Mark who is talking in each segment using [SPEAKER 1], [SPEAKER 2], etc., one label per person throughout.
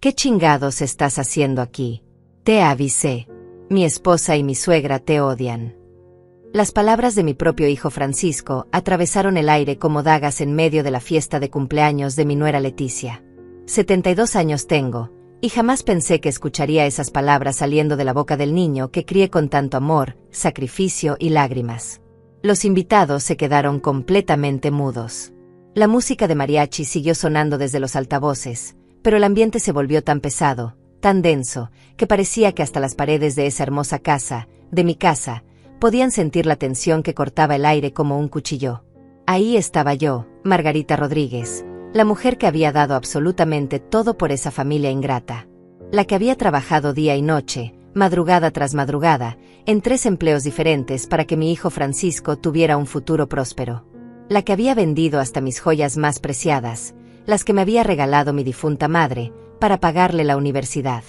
[SPEAKER 1] ¿Qué chingados estás haciendo aquí? Te avisé. Mi esposa y mi suegra te odian. Las palabras de mi propio hijo Francisco atravesaron el aire como dagas en medio de la fiesta de cumpleaños de mi nuera Leticia. 72 años tengo, y jamás pensé que escucharía esas palabras saliendo de la boca del niño que crié con tanto amor, sacrificio y lágrimas. Los invitados se quedaron completamente mudos. La música de mariachi siguió sonando desde los altavoces, pero el ambiente se volvió tan pesado, tan denso, que parecía que hasta las paredes de esa hermosa casa, de mi casa, podían sentir la tensión que cortaba el aire como un cuchillo. Ahí estaba yo, Margarita Rodríguez, la mujer que había dado absolutamente todo por esa familia ingrata. La que había trabajado día y noche, madrugada tras madrugada, en 3 empleos diferentes para que mi hijo Francisco tuviera un futuro próspero. La que había vendido hasta mis joyas más preciadas, las que me había regalado mi difunta madre, para pagarle la universidad.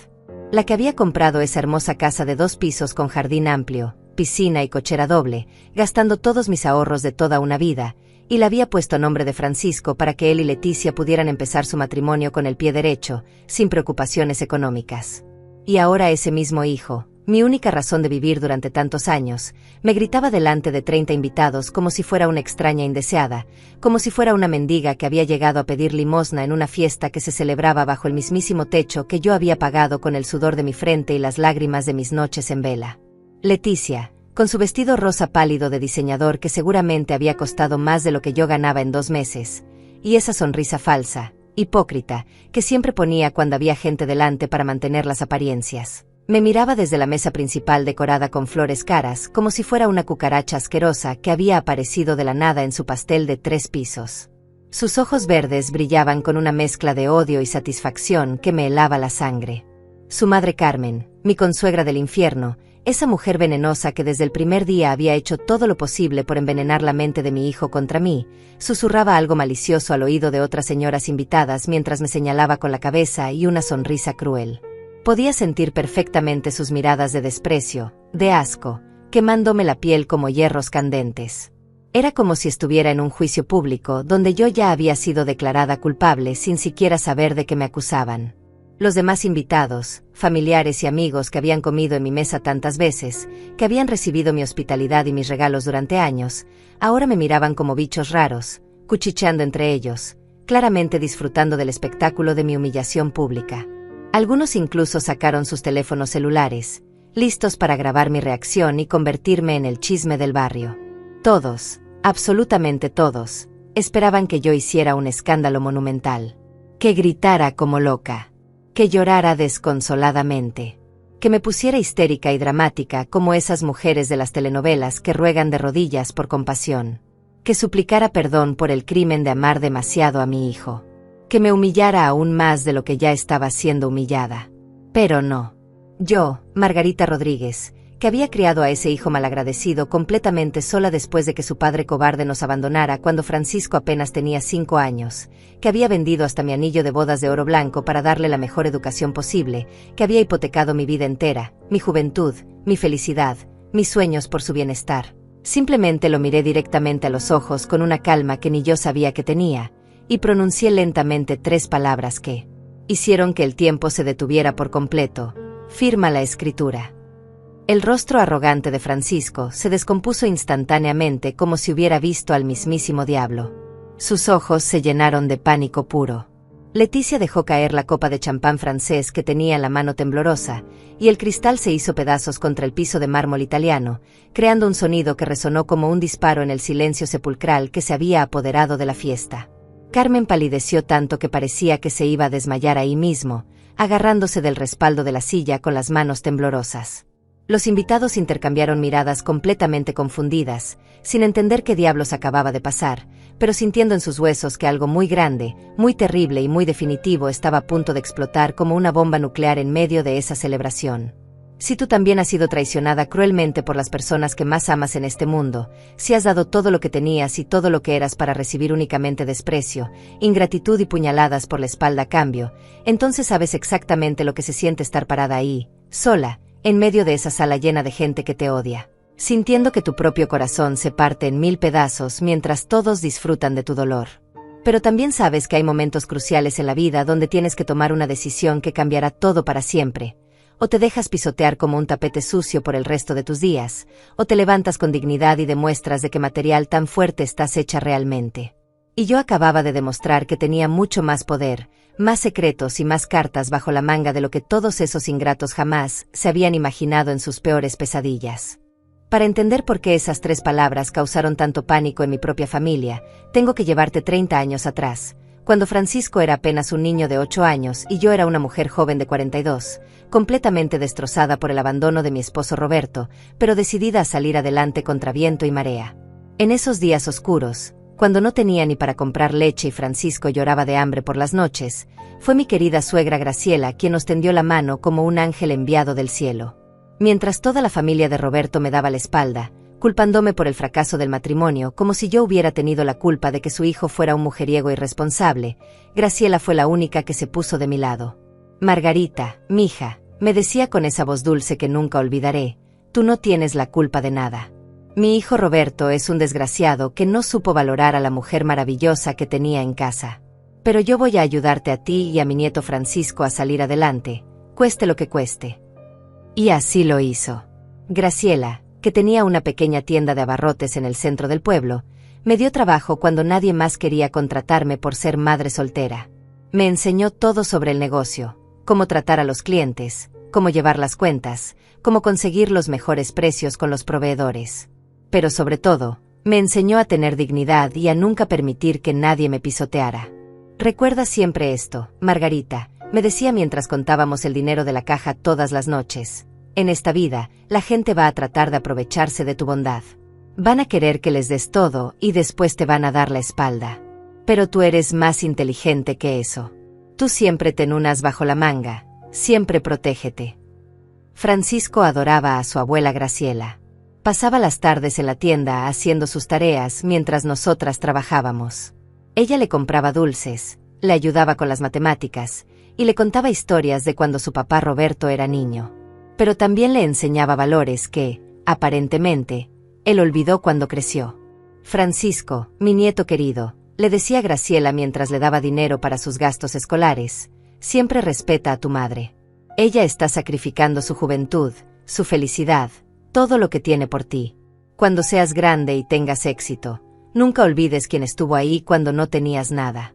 [SPEAKER 1] La que había comprado esa hermosa casa de 2 pisos con jardín amplio, piscina y cochera doble, gastando todos mis ahorros de toda una vida, y la había puesto a nombre de Francisco para que él y Leticia pudieran empezar su matrimonio con el pie derecho, sin preocupaciones económicas. Y ahora ese mismo hijo, mi única razón de vivir durante tantos años, me gritaba delante de 30 invitados como si fuera una extraña indeseada, como si fuera una mendiga que había llegado a pedir limosna en una fiesta que se celebraba bajo el mismísimo techo que yo había pagado con el sudor de mi frente y las lágrimas de mis noches en vela. Leticia, con su vestido rosa pálido de diseñador que seguramente había costado más de lo que yo ganaba en 2 meses, y esa sonrisa falsa, hipócrita, que siempre ponía cuando había gente delante para mantener las apariencias. Me miraba desde la mesa principal decorada con flores caras como si fuera una cucaracha asquerosa que había aparecido de la nada en su pastel de 3 pisos. Sus ojos verdes brillaban con una mezcla de odio y satisfacción que me helaba la sangre. Su madre Carmen, mi consuegra del infierno, esa mujer venenosa que desde el primer día había hecho todo lo posible por envenenar la mente de mi hijo contra mí, susurraba algo malicioso al oído de otras señoras invitadas mientras me señalaba con la cabeza y una sonrisa cruel. Podía sentir perfectamente sus miradas de desprecio, de asco, quemándome la piel como hierros candentes. Era como si estuviera en un juicio público donde yo ya había sido declarada culpable sin siquiera saber de qué me acusaban. Los demás invitados, familiares y amigos que habían comido en mi mesa tantas veces, que habían recibido mi hospitalidad y mis regalos durante años, ahora me miraban como bichos raros, cuchicheando entre ellos, claramente disfrutando del espectáculo de mi humillación pública. Algunos incluso sacaron sus teléfonos celulares, listos para grabar mi reacción y convertirme en el chisme del barrio. Todos, absolutamente todos, esperaban que yo hiciera un escándalo monumental, que gritara como loca, que llorara desconsoladamente, que me pusiera histérica y dramática como esas mujeres de las telenovelas que ruegan de rodillas por compasión, que suplicara perdón por el crimen de amar demasiado a mi hijo, que me humillara aún más de lo que ya estaba siendo humillada. Pero no. Yo, Margarita Rodríguez, que había criado a ese hijo malagradecido completamente sola después de que su padre cobarde nos abandonara cuando Francisco apenas tenía 5 años, que había vendido hasta mi anillo de bodas de oro blanco para darle la mejor educación posible, que había hipotecado mi vida entera, mi juventud, mi felicidad, mis sueños por su bienestar. Simplemente lo miré directamente a los ojos con una calma que ni yo sabía que tenía, y pronuncié lentamente 3 palabras que hicieron que el tiempo se detuviera por completo. Firma la escritura. El rostro arrogante de Francisco se descompuso instantáneamente como si hubiera visto al mismísimo diablo. Sus ojos se llenaron de pánico puro. Leticia dejó caer la copa de champán francés que tenía en la mano temblorosa, y el cristal se hizo pedazos contra el piso de mármol italiano, creando un sonido que resonó como un disparo en el silencio sepulcral que se había apoderado de la fiesta. Carmen palideció tanto que parecía que se iba a desmayar ahí mismo, agarrándose del respaldo de la silla con las manos temblorosas. Los invitados intercambiaron miradas completamente confundidas, sin entender qué diablos acababa de pasar, pero sintiendo en sus huesos que algo muy grande, muy terrible y muy definitivo estaba a punto de explotar como una bomba nuclear en medio de esa celebración. Si tú también has sido traicionada cruelmente por las personas que más amas en este mundo, si has dado todo lo que tenías y todo lo que eras para recibir únicamente desprecio, ingratitud y puñaladas por la espalda a cambio, entonces sabes exactamente lo que se siente estar parada ahí, sola, en medio de esa sala llena de gente que te odia, sintiendo que tu propio corazón se parte en 1000 pedazos mientras todos disfrutan de tu dolor. Pero también sabes que hay momentos cruciales en la vida donde tienes que tomar una decisión que cambiará todo para siempre. O te dejas pisotear como un tapete sucio por el resto de tus días, o te levantas con dignidad y demuestras de qué material tan fuerte estás hecha realmente. Y yo acababa de demostrar que tenía mucho más poder, más secretos y más cartas bajo la manga de lo que todos esos ingratos jamás se habían imaginado en sus peores pesadillas. Para entender por qué esas 3 palabras causaron tanto pánico en mi propia familia, tengo que llevarte 30 años atrás, cuando Francisco era apenas un niño de 8 años y yo era una mujer joven de 42, completamente destrozada por el abandono de mi esposo Roberto, pero decidida a salir adelante contra viento y marea. En esos días oscuros, cuando no tenía ni para comprar leche y Francisco lloraba de hambre por las noches, fue mi querida suegra Graciela quien nos tendió la mano como un ángel enviado del cielo. Mientras toda la familia de Roberto me daba la espalda, culpándome por el fracaso del matrimonio como si yo hubiera tenido la culpa de que su hijo fuera un mujeriego irresponsable, Graciela fue la única que se puso de mi lado. Margarita, mija, me decía con esa voz dulce que nunca olvidaré, tú no tienes la culpa de nada. Mi hijo Roberto es un desgraciado que no supo valorar a la mujer maravillosa que tenía en casa. Pero yo voy a ayudarte a ti y a mi nieto Francisco a salir adelante, cueste lo que cueste. Y así lo hizo. Graciela, que tenía una pequeña tienda de abarrotes en el centro del pueblo, me dio trabajo cuando nadie más quería contratarme por ser madre soltera. Me enseñó todo sobre el negocio, cómo tratar a los clientes, cómo llevar las cuentas, cómo conseguir los mejores precios con los proveedores. Pero sobre todo, me enseñó a tener dignidad y a nunca permitir que nadie me pisoteara. Recuerda siempre esto, Margarita, me decía mientras contábamos el dinero de la caja todas las noches. En esta vida, la gente va a tratar de aprovecharse de tu bondad. Van a querer que les des todo y después te van a dar la espalda. Pero tú eres más inteligente que eso. Tú siempre ten unas bajo la manga, siempre protégete. Francisco adoraba a su abuela Graciela. Pasaba las tardes en la tienda haciendo sus tareas mientras nosotras trabajábamos. Ella le compraba dulces, le ayudaba con las matemáticas, y le contaba historias de cuando su papá Roberto era niño. Pero también le enseñaba valores que, aparentemente, él olvidó cuando creció. Francisco, mi nieto querido, le decía Graciela mientras le daba dinero para sus gastos escolares, siempre respeta a tu madre. Ella está sacrificando su juventud, su felicidad, todo lo que tiene por ti. Cuando seas grande y tengas éxito, nunca olvides quién estuvo ahí cuando no tenías nada.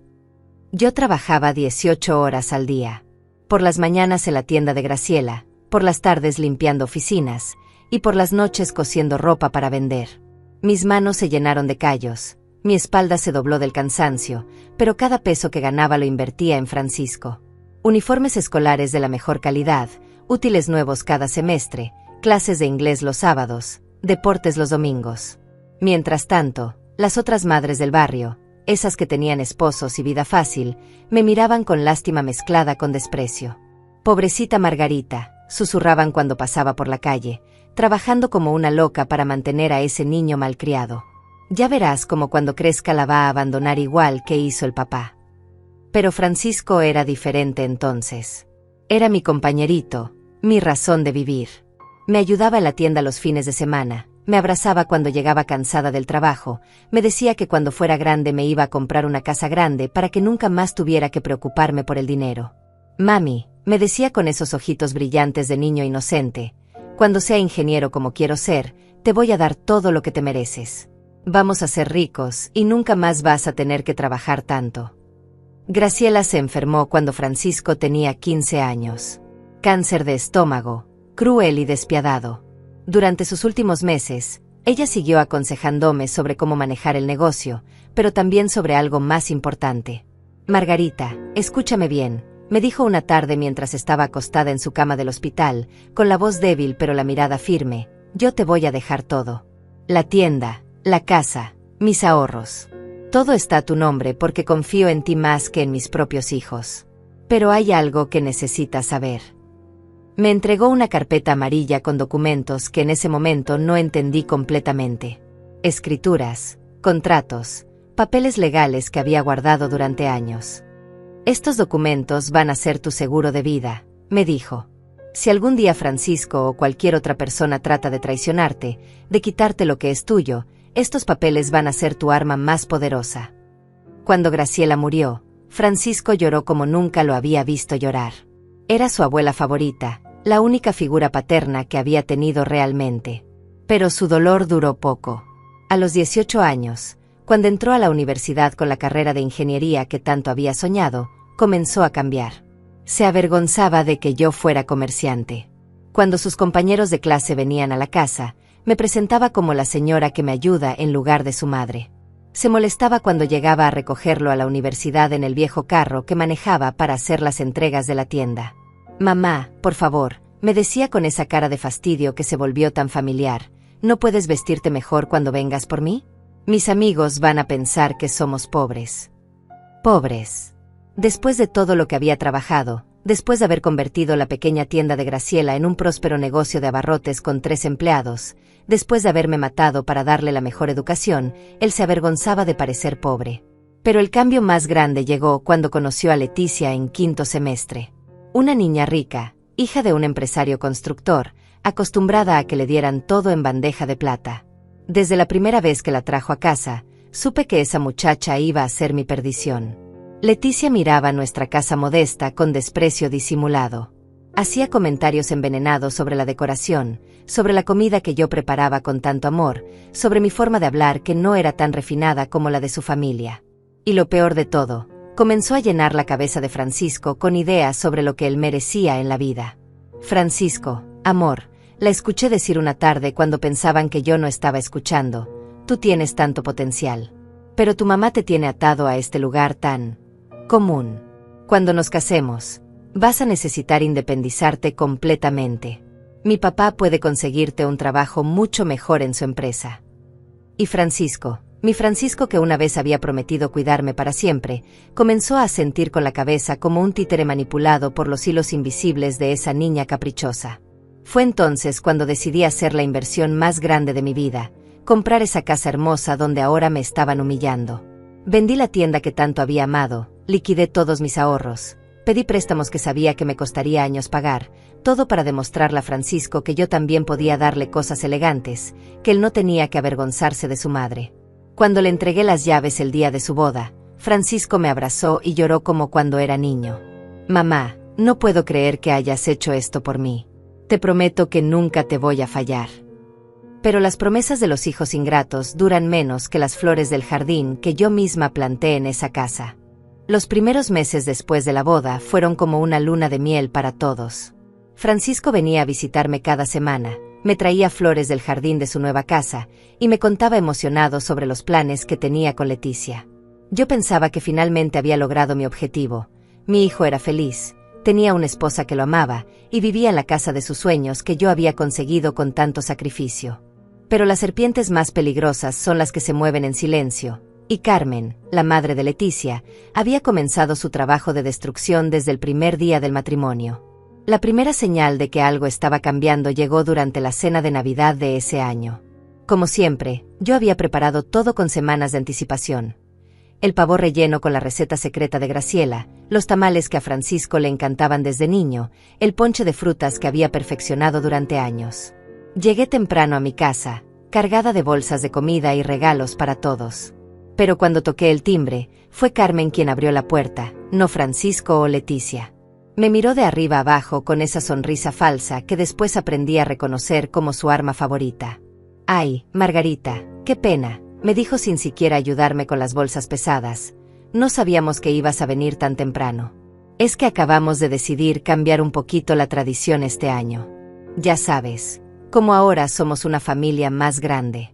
[SPEAKER 1] Yo trabajaba 18 horas al día. Por las mañanas en la tienda de Graciela, por las tardes limpiando oficinas, y por las noches cosiendo ropa para vender. Mis manos se llenaron de callos, mi espalda se dobló del cansancio, pero cada peso que ganaba lo invertía en Francisco. Uniformes escolares de la mejor calidad, útiles nuevos cada semestre, clases de inglés los sábados, deportes los domingos. Mientras tanto, las otras madres del barrio, esas que tenían esposos y vida fácil, me miraban con lástima mezclada con desprecio. Pobrecita Margarita, susurraban cuando pasaba por la calle, trabajando como una loca para mantener a ese niño malcriado. Ya verás cómo cuando crezca la va a abandonar igual que hizo el papá. Pero Francisco era diferente entonces. Era mi compañerito, mi razón de vivir. Me ayudaba en la tienda los fines de semana, me abrazaba cuando llegaba cansada del trabajo, me decía que cuando fuera grande me iba a comprar una casa grande para que nunca más tuviera que preocuparme por el dinero. Mami, me decía con esos ojitos brillantes de niño inocente, cuando sea ingeniero como quiero ser, te voy a dar todo lo que te mereces. Vamos a ser ricos y nunca más vas a tener que trabajar tanto. Graciela se enfermó cuando Francisco tenía 15 años. Cáncer de estómago, cruel y despiadado. Durante sus últimos meses, ella siguió aconsejándome sobre cómo manejar el negocio, pero también sobre algo más importante. Margarita, escúchame bien, me dijo una tarde mientras estaba acostada en su cama del hospital, con la voz débil pero la mirada firme, yo te voy a dejar todo. La tienda, la casa, mis ahorros. Todo está a tu nombre porque confío en ti más que en mis propios hijos. Pero hay algo que necesitas saber. Me entregó una carpeta amarilla con documentos que en ese momento no entendí completamente. Escrituras, contratos, papeles legales que había guardado durante años. Estos documentos van a ser tu seguro de vida, me dijo. Si algún día Francisco o cualquier otra persona trata de traicionarte, de quitarte lo que es tuyo, estos papeles van a ser tu arma más poderosa. Cuando Graciela murió, Francisco lloró como nunca lo había visto llorar. Era su abuela favorita, la única figura paterna que había tenido realmente. Pero su dolor duró poco. A los 18 años, cuando entró a la universidad con la carrera de ingeniería que tanto había soñado, comenzó a cambiar. Se avergonzaba de que yo fuera comerciante. Cuando sus compañeros de clase venían a la casa, me presentaba como la señora que me ayuda en lugar de su madre. Se molestaba cuando llegaba a recogerlo a la universidad en el viejo carro que manejaba para hacer las entregas de la tienda. «Mamá, por favor», me decía con esa cara de fastidio que se volvió tan familiar, «¿no puedes vestirte mejor cuando vengas por mí? Mis amigos van a pensar que somos pobres». Pobres. Después de todo lo que había trabajado, después de haber convertido la pequeña tienda de Graciela en un próspero negocio de abarrotes con 3 empleados, después de haberme matado para darle la mejor educación, él se avergonzaba de parecer pobre. Pero el cambio más grande llegó cuando conoció a Leticia en 5º semestre. Una niña rica, hija de un empresario constructor, acostumbrada a que le dieran todo en bandeja de plata. Desde la primera vez que la trajo a casa, supe que esa muchacha iba a ser mi perdición. Leticia miraba nuestra casa modesta con desprecio disimulado. Hacía comentarios envenenados sobre la decoración, sobre la comida que yo preparaba con tanto amor, sobre mi forma de hablar que no era tan refinada como la de su familia. Y lo peor de todo, comenzó a llenar la cabeza de Francisco con ideas sobre lo que él merecía en la vida. «Francisco, amor», la escuché decir una tarde cuando pensaban que yo no estaba escuchando, «tú tienes tanto potencial. Pero tu mamá te tiene atado a este lugar tan común. Cuando nos casemos, vas a necesitar independizarte completamente. Mi papá puede conseguirte un trabajo mucho mejor en su empresa». Y Francisco, mi Francisco que una vez había prometido cuidarme para siempre, comenzó a sentir con la cabeza como un títere manipulado por los hilos invisibles de esa niña caprichosa. Fue entonces cuando decidí hacer la inversión más grande de mi vida, comprar esa casa hermosa donde ahora me estaban humillando. Vendí la tienda que tanto había amado, liquidé todos mis ahorros, pedí préstamos que sabía que me costaría años pagar, todo para demostrarle a Francisco que yo también podía darle cosas elegantes, que él no tenía que avergonzarse de su madre. Cuando le entregué las llaves el día de su boda, Francisco me abrazó y lloró como cuando era niño. «Mamá, no puedo creer que hayas hecho esto por mí. Te prometo que nunca te voy a fallar». Pero las promesas de los hijos ingratos duran menos que las flores del jardín que yo misma planté en esa casa. Los primeros meses después de la boda fueron como una luna de miel para todos. Francisco venía a visitarme cada semana, me traía flores del jardín de su nueva casa, y me contaba emocionado sobre los planes que tenía con Leticia. Yo pensaba que finalmente había logrado mi objetivo. Mi hijo era feliz, tenía una esposa que lo amaba, y vivía en la casa de sus sueños que yo había conseguido con tanto sacrificio. Pero las serpientes más peligrosas son las que se mueven en silencio, y Carmen, la madre de Leticia, había comenzado su trabajo de destrucción desde el primer día del matrimonio. La primera señal de que algo estaba cambiando llegó durante la cena de Navidad de ese año. Como siempre, yo había preparado todo con semanas de anticipación. El pavo relleno con la receta secreta de Graciela, los tamales que a Francisco le encantaban desde niño, el ponche de frutas que había perfeccionado durante años. Llegué temprano a mi casa, cargada de bolsas de comida y regalos para todos. Pero cuando toqué el timbre, fue Carmen quien abrió la puerta, no Francisco o Leticia. Me miró de arriba abajo con esa sonrisa falsa que después aprendí a reconocer como su arma favorita. «Ay, Margarita, qué pena», me dijo sin siquiera ayudarme con las bolsas pesadas. «No sabíamos que ibas a venir tan temprano. Es que acabamos de decidir cambiar un poquito la tradición este año. Ya sabes, como ahora somos una familia más grande».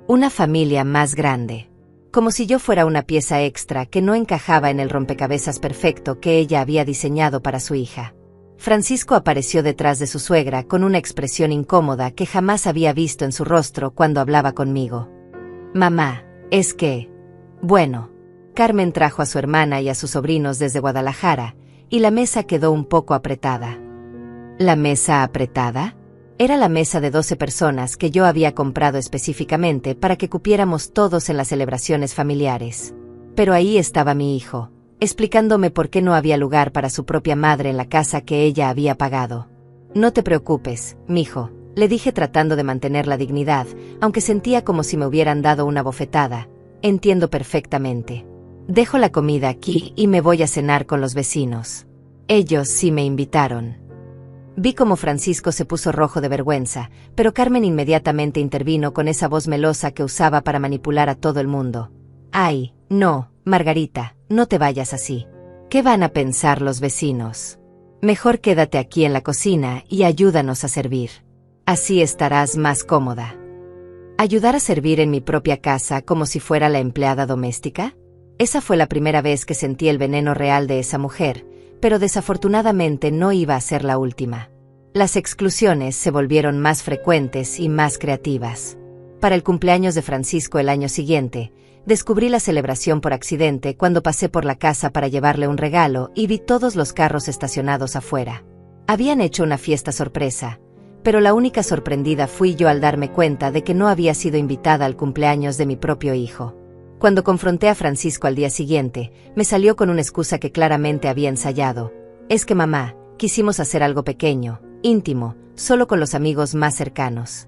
[SPEAKER 1] Una familia más grande. Como si yo fuera una pieza extra que no encajaba en el rompecabezas perfecto que ella había diseñado para su hija. Francisco apareció detrás de su suegra con una expresión incómoda que jamás había visto en su rostro cuando hablaba conmigo. «Mamá, es que... Bueno». Carmen trajo a su hermana y a sus sobrinos desde Guadalajara, y la mesa quedó un poco apretada. ¿La mesa apretada? Era la mesa de 12 personas que yo había comprado específicamente para que cupiéramos todos en las celebraciones familiares. Pero ahí estaba mi hijo, explicándome por qué no había lugar para su propia madre en la casa que ella había pagado. «No te preocupes, mijo», le dije tratando de mantener la dignidad, aunque sentía como si me hubieran dado una bofetada. «Entiendo perfectamente. Dejo la comida aquí y me voy a cenar con los vecinos. Ellos sí me invitaron. Vi cómo Francisco se puso rojo de vergüenza, pero Carmen inmediatamente intervino con esa voz melosa que usaba para manipular a todo el mundo. Ay, no, Margarita, no te vayas así. ¿Qué van a pensar los vecinos? Mejor quédate aquí en la cocina y ayúdanos a servir. Así estarás más cómoda. ¿Ayudar a servir en mi propia casa como si fuera la empleada doméstica? Esa fue la primera vez que sentí el veneno real de esa mujer, pero desafortunadamente no iba a ser la última. Las exclusiones se volvieron más frecuentes y más creativas. Para el cumpleaños de Francisco el año siguiente, descubrí la celebración por accidente cuando pasé por la casa para llevarle un regalo y vi todos los carros estacionados afuera. Habían hecho una fiesta sorpresa, pero la única sorprendida fui yo al darme cuenta de que no había sido invitada al cumpleaños de mi propio hijo. Cuando confronté a Francisco al día siguiente, me salió con una excusa que claramente había ensayado. Es que mamá, quisimos hacer algo pequeño, íntimo, solo con los amigos más cercanos.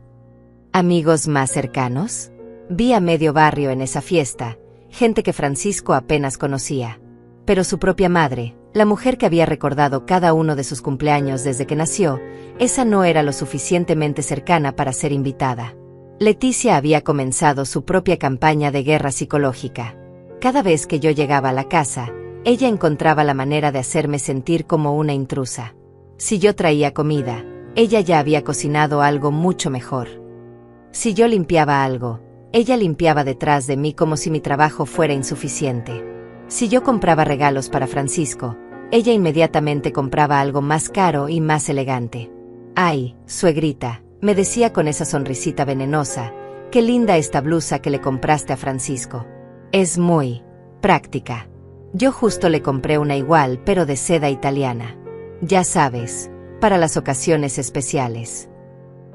[SPEAKER 1] ¿Amigos más cercanos? Vi a medio barrio en esa fiesta, gente que Francisco apenas conocía. Pero su propia madre, la mujer que había recordado cada uno de sus cumpleaños desde que nació, esa no era lo suficientemente cercana para ser invitada. Leticia había comenzado su propia campaña de guerra psicológica. Cada vez que yo llegaba a la casa, ella encontraba la manera de hacerme sentir como una intrusa. Si yo traía comida, ella ya había cocinado algo mucho mejor. Si yo limpiaba algo, ella limpiaba detrás de mí como si mi trabajo fuera insuficiente. Si yo compraba regalos para Francisco, ella inmediatamente compraba algo más caro y más elegante. Ay, suegrita, me decía con esa sonrisita venenosa, qué linda esta blusa que le compraste a Francisco. Es muy práctica. Yo justo le compré una igual, pero de seda italiana. Ya sabes, para las ocasiones especiales.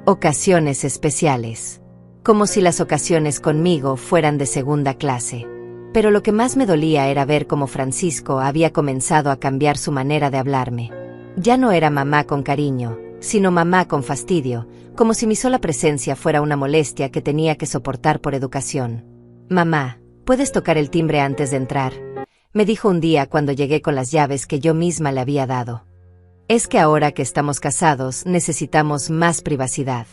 [SPEAKER 1] Ocasiones especiales. Como si las ocasiones conmigo fueran de segunda clase. Pero lo que más me dolía era ver cómo Francisco había comenzado a cambiar su manera de hablarme. Ya no era mamá con cariño, sino mamá con fastidio, como si mi sola presencia fuera una molestia que tenía que soportar por educación. Mamá, ¿puedes tocar el timbre antes de entrar?, me dijo un día cuando llegué con las llaves que yo misma le había dado. Es que ahora que estamos casados necesitamos más privacidad.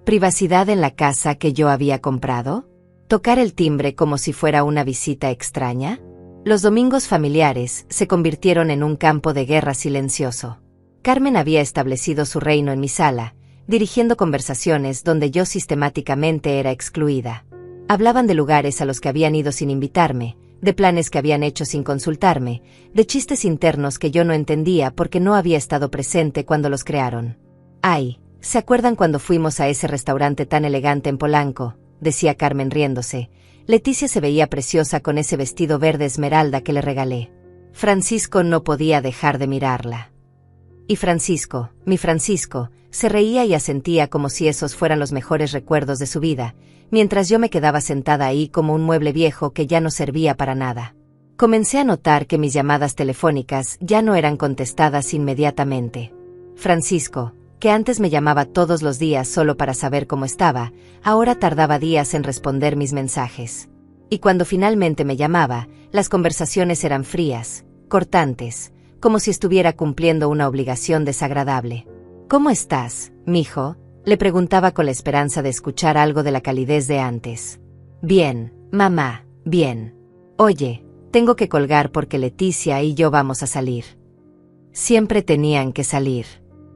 [SPEAKER 1] ¿Privacidad en la casa que yo había comprado? ¿Tocar el timbre como si fuera una visita extraña? Los domingos familiares se convirtieron en un campo de guerra silencioso. Carmen había establecido su reino en mi sala, dirigiendo conversaciones donde yo sistemáticamente era excluida. Hablaban de lugares a los que habían ido sin invitarme, de planes que habían hecho sin consultarme, de chistes internos que yo no entendía porque no había estado presente cuando los crearon. Ay, ¿se acuerdan cuando fuimos a ese restaurante tan elegante en Polanco?, decía Carmen riéndose. Leticia se veía preciosa con ese vestido verde esmeralda que le regalé. Francisco no podía dejar de mirarla. Y Francisco, mi Francisco, se reía y asentía como si esos fueran los mejores recuerdos de su vida, mientras yo me quedaba sentada ahí como un mueble viejo que ya no servía para nada. Comencé a notar que mis llamadas telefónicas ya no eran contestadas inmediatamente. Francisco, que antes me llamaba todos los días solo para saber cómo estaba, ahora tardaba días en responder mis mensajes. Y cuando finalmente me llamaba, las conversaciones eran frías, cortantes, como si estuviera cumpliendo una obligación desagradable. ¿Cómo estás, mijo?, le preguntaba con la esperanza de escuchar algo de la calidez de antes. Bien, mamá, bien. Oye, tengo que colgar porque Leticia y yo vamos a salir. Siempre tenían que salir.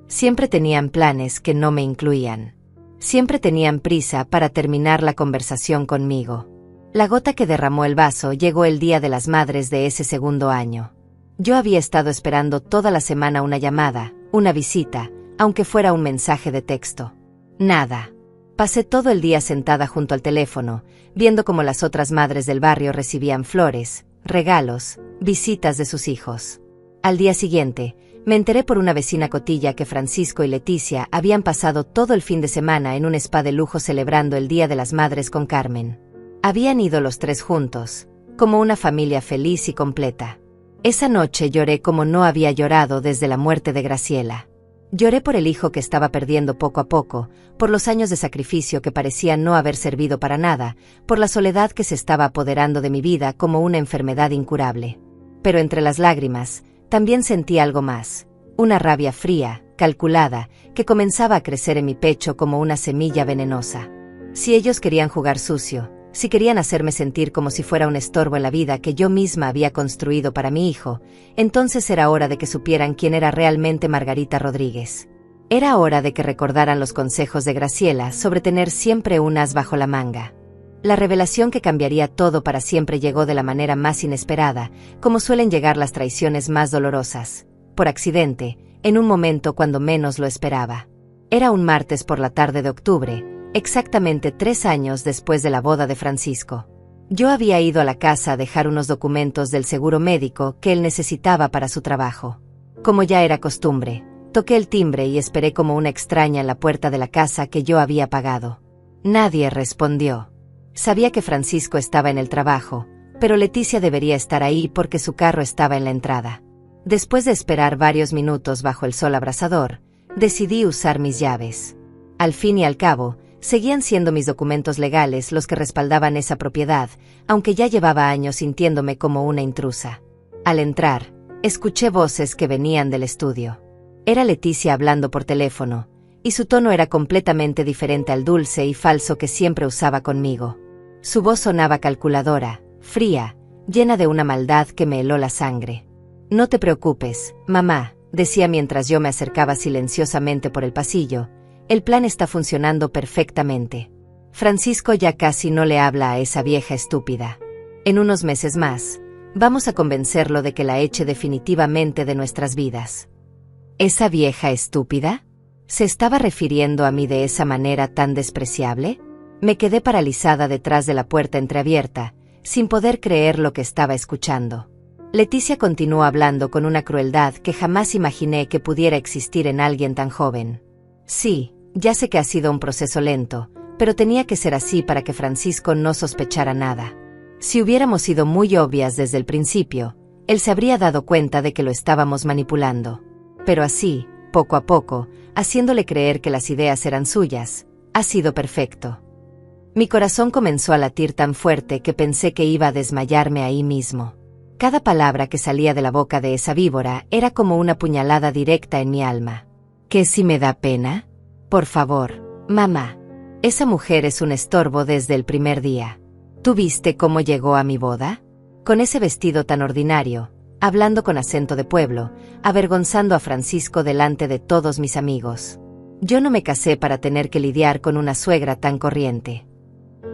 [SPEAKER 1] Siempre tenían planes que no me incluían. Siempre tenían prisa para terminar la conversación conmigo. La gota que derramó el vaso llegó el Día de las Madres de ese segundo año. Yo había estado esperando toda la semana una llamada, una visita, aunque fuera un mensaje de texto. Nada. Pasé todo el día sentada junto al teléfono, viendo cómo las otras madres del barrio recibían flores, regalos, visitas de sus hijos. Al día siguiente, me enteré por una vecina cotilla que Francisco y Leticia habían pasado todo el fin de semana en un spa de lujo celebrando el Día de las Madres con Carmen. Habían ido los tres juntos, como una familia feliz y completa. Esa noche lloré como no había llorado desde la muerte de Graciela. Lloré por el hijo que estaba perdiendo poco a poco, por los años de sacrificio que parecían no haber servido para nada, por la soledad que se estaba apoderando de mi vida como una enfermedad incurable. Pero entre las lágrimas, también sentí algo más, una rabia fría, calculada, que comenzaba a crecer en mi pecho como una semilla venenosa. Si ellos querían jugar sucio, si querían hacerme sentir como si fuera un estorbo en la vida que yo misma había construido para mi hijo, entonces era hora de que supieran quién era realmente Margarita Rodríguez. Era hora de que recordaran los consejos de Graciela sobre tener siempre un as bajo la manga. La revelación que cambiaría todo para siempre llegó de la manera más inesperada, como suelen llegar las traiciones más dolorosas, por accidente, en un momento cuando menos lo esperaba. Era un martes por la tarde de octubre, exactamente 3 años después de la boda de Francisco. Yo había ido a la casa a dejar unos documentos del seguro médico que él necesitaba para su trabajo. Como ya era costumbre, toqué el timbre y esperé como una extraña en la puerta de la casa que yo había pagado. Nadie respondió. Sabía que Francisco estaba en el trabajo, pero Leticia debería estar ahí porque su carro estaba en la entrada. Después de esperar varios minutos bajo el sol abrasador, decidí usar mis llaves. Al fin y al cabo, seguían siendo mis documentos legales los que respaldaban esa propiedad, aunque ya llevaba años sintiéndome como una intrusa. Al entrar, escuché voces que venían del estudio. Era Leticia hablando por teléfono, y su tono era completamente diferente al dulce y falso que siempre usaba conmigo. Su voz sonaba calculadora, fría, llena de una maldad que me heló la sangre. «No te preocupes, mamá», decía mientras yo me acercaba silenciosamente por el pasillo. «El plan está funcionando perfectamente. Francisco ya casi no le habla a esa vieja estúpida. En unos meses más, vamos a convencerlo de que la eche definitivamente de nuestras vidas». ¿Esa vieja estúpida? ¿Se estaba refiriendo a mí de esa manera tan despreciable? Me quedé paralizada detrás de la puerta entreabierta, sin poder creer lo que estaba escuchando. Leticia continuó hablando con una crueldad que jamás imaginé que pudiera existir en alguien tan joven. «Sí, ya sé que ha sido un proceso lento, pero tenía que ser así para que Francisco no sospechara nada. Si hubiéramos sido muy obvias desde el principio, él se habría dado cuenta de que lo estábamos manipulando. Pero así, poco a poco, haciéndole creer que las ideas eran suyas, ha sido perfecto». Mi corazón comenzó a latir tan fuerte que pensé que iba a desmayarme ahí mismo. Cada palabra que salía de la boca de esa víbora era como una puñalada directa en mi alma. ¿Qué si me da pena? Por favor, mamá. Esa mujer es un estorbo desde el primer día. ¿Tú viste cómo llegó a mi boda? Con ese vestido tan ordinario, hablando con acento de pueblo, avergonzando a Francisco delante de todos mis amigos. Yo no me casé para tener que lidiar con una suegra tan corriente.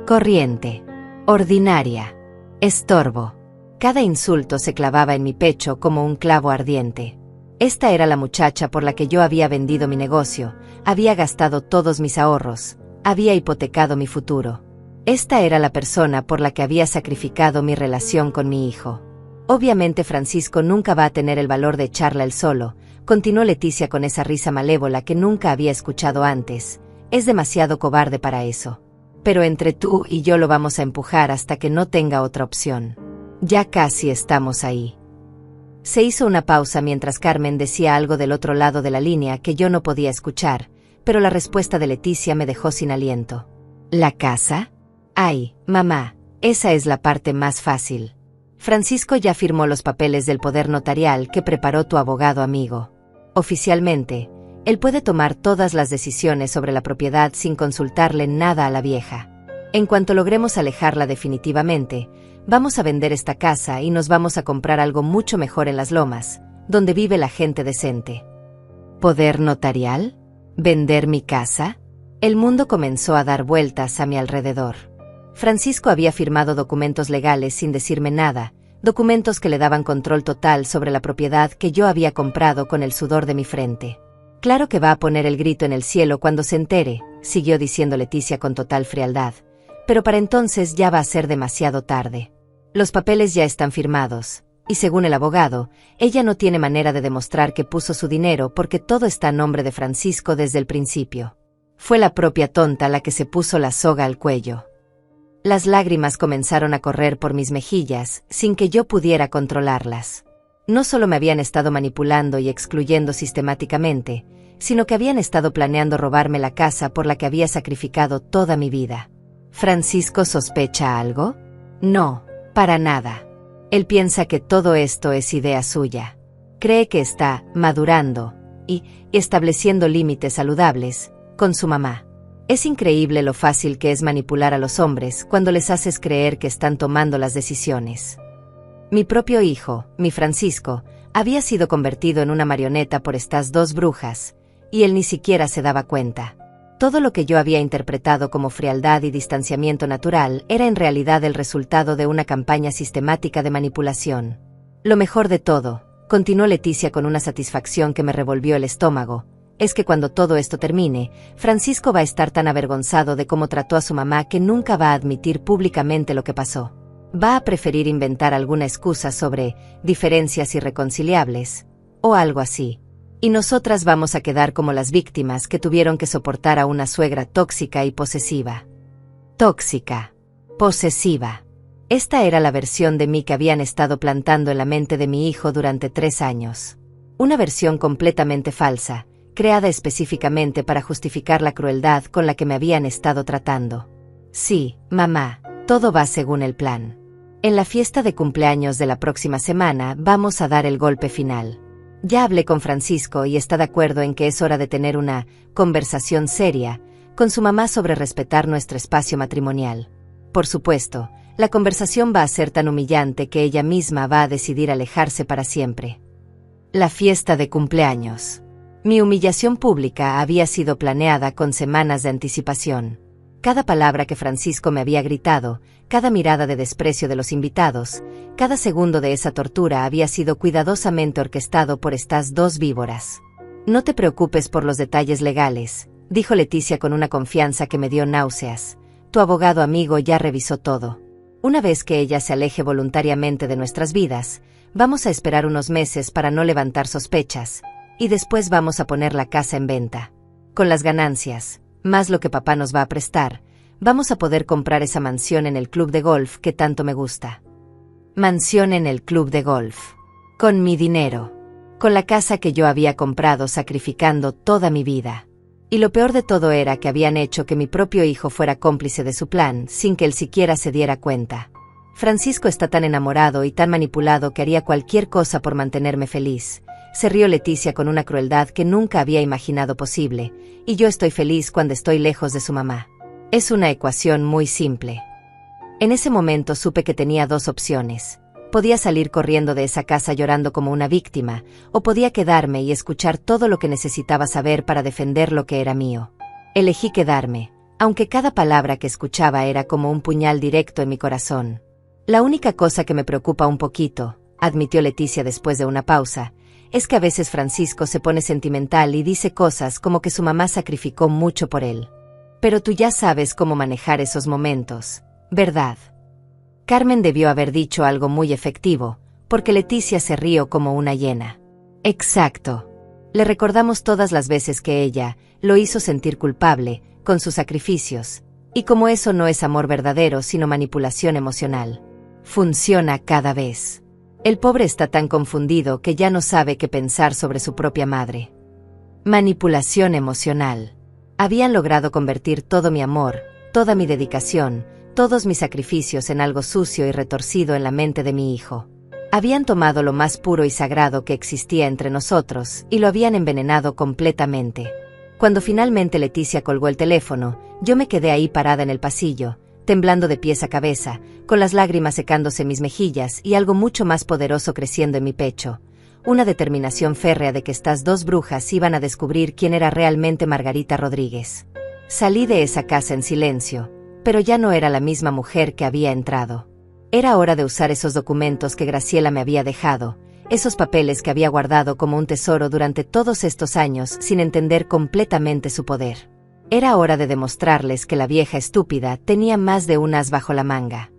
[SPEAKER 1] Corriente. Ordinaria. Estorbo. Cada insulto se clavaba en mi pecho como un clavo ardiente. Esta era la muchacha por la que yo había vendido mi negocio, había gastado todos mis ahorros, había hipotecado mi futuro. Esta era la persona por la que había sacrificado mi relación con mi hijo. Obviamente Francisco nunca va a tener el valor de echarla él solo, continuó Leticia con esa risa malévola que nunca había escuchado antes. Es demasiado cobarde para eso. Pero entre tú y yo lo vamos a empujar hasta que no tenga otra opción. Ya casi estamos ahí. Se hizo una pausa mientras Carmen decía algo del otro lado de la línea que yo no podía escuchar, pero la respuesta de Leticia me dejó sin aliento. ¿La casa? Ay, mamá, esa es la parte más fácil. Francisco ya firmó los papeles del poder notarial que preparó tu abogado amigo. Oficialmente, él puede tomar todas las decisiones sobre la propiedad sin consultarle nada a la vieja. En cuanto logremos alejarla definitivamente, vamos a vender esta casa y nos vamos a comprar algo mucho mejor en las lomas, donde vive la gente decente. ¿Poder notarial? ¿Vender mi casa? El mundo comenzó a dar vueltas a mi alrededor. Francisco había firmado documentos legales sin decirme nada, documentos que le daban control total sobre la propiedad que yo había comprado con el sudor de mi frente. Claro que va a poner el grito en el cielo cuando se entere, siguió diciendo Leticia con total frialdad, pero para entonces ya va a ser demasiado tarde. Los papeles ya están firmados, y según el abogado, ella no tiene manera de demostrar que puso su dinero porque todo está a nombre de Francisco desde el principio. Fue la propia tonta la que se puso la soga al cuello. Las lágrimas comenzaron a correr por mis mejillas, sin que yo pudiera controlarlas. No solo me habían estado manipulando y excluyendo sistemáticamente, sino que habían estado planeando robarme la casa por la que había sacrificado toda mi vida. ¿Francisco sospecha algo? No, para nada. Él piensa que todo esto es idea suya. Cree que está madurando y estableciendo límites saludables con su mamá. Es increíble lo fácil que es manipular a los hombres cuando les haces creer que están tomando las decisiones. Mi propio hijo, mi Francisco, había sido convertido en una marioneta por estas dos brujas, y él ni siquiera se daba cuenta. Todo lo que yo había interpretado como frialdad y distanciamiento natural era en realidad el resultado de una campaña sistemática de manipulación. Lo mejor de todo, continuó Leticia con una satisfacción que me revolvió el estómago, es que cuando todo esto termine, Francisco va a estar tan avergonzado de cómo trató a su mamá que nunca va a admitir públicamente lo que pasó. Va a preferir inventar alguna excusa sobre diferencias irreconciliables, o algo así. Y nosotras vamos a quedar como las víctimas que tuvieron que soportar a una suegra tóxica y posesiva. Tóxica. Posesiva. Esta era la versión de mí que habían estado plantando en la mente de mi hijo durante 3 años. Una versión completamente falsa, creada específicamente para justificar la crueldad con la que me habían estado tratando. Sí, mamá, todo va según el plan. En la fiesta de cumpleaños de la próxima semana vamos a dar el golpe final. Ya hablé con Francisco y está de acuerdo en que es hora de tener una conversación seria con su mamá sobre respetar nuestro espacio matrimonial. Por supuesto, la conversación va a ser tan humillante que ella misma va a decidir alejarse para siempre. La fiesta de cumpleaños. Mi humillación pública había sido planeada con semanas de anticipación. Cada palabra que Francisco me había gritado, cada mirada de desprecio de los invitados, cada segundo de esa tortura había sido cuidadosamente orquestado por estas dos víboras. No te preocupes por los detalles legales, dijo Leticia con una confianza que me dio náuseas. Tu abogado amigo ya revisó todo. Una vez que ella se aleje voluntariamente de nuestras vidas, vamos a esperar unos meses para no levantar sospechas, y después vamos a poner la casa en venta. Con las ganancias, más lo que papá nos va a prestar, vamos a poder comprar esa mansión en el club de golf que tanto me gusta. Mansión en el club de golf. Con mi dinero. Con la casa que yo había comprado sacrificando toda mi vida. Y lo peor de todo era que habían hecho que mi propio hijo fuera cómplice de su plan sin que él siquiera se diera cuenta. Francisco está tan enamorado y tan manipulado que haría cualquier cosa por mantenerme feliz. Se rió Leticia con una crueldad que nunca había imaginado posible, y yo estoy feliz cuando estoy lejos de su mamá. Es una ecuación muy simple. En ese momento supe que tenía 2 opciones. Podía salir corriendo de esa casa llorando como una víctima, o podía quedarme y escuchar todo lo que necesitaba saber para defender lo que era mío. Elegí quedarme, aunque cada palabra que escuchaba era como un puñal directo en mi corazón. La única cosa que me preocupa un poquito, admitió Leticia después de una pausa, es que a veces Francisco se pone sentimental y dice cosas como que su mamá sacrificó mucho por él. Pero tú ya sabes cómo manejar esos momentos, ¿verdad? Carmen debió haber dicho algo muy efectivo, porque Leticia se rió como una hiena. Exacto. Le recordamos todas las veces que ella lo hizo sentir culpable, con sus sacrificios, y como eso no es amor verdadero sino manipulación emocional. Funciona cada vez. El pobre está tan confundido que ya no sabe qué pensar sobre su propia madre. Manipulación emocional. Habían logrado convertir todo mi amor, toda mi dedicación, todos mis sacrificios en algo sucio y retorcido en la mente de mi hijo. Habían tomado lo más puro y sagrado que existía entre nosotros y lo habían envenenado completamente. Cuando finalmente Leticia colgó el teléfono, yo me quedé ahí parada en el pasillo, temblando de pies a cabeza, con las lágrimas secándose en mis mejillas y algo mucho más poderoso creciendo en mi pecho. Una determinación férrea de que estas 2 brujas iban a descubrir quién era realmente Margarita Rodríguez. Salí de esa casa en silencio, pero ya no era la misma mujer que había entrado. Era hora de usar esos documentos que Graciela me había dejado, esos papeles que había guardado como un tesoro durante todos estos años sin entender completamente su poder. Era hora de demostrarles que la vieja estúpida tenía más de un as bajo la manga.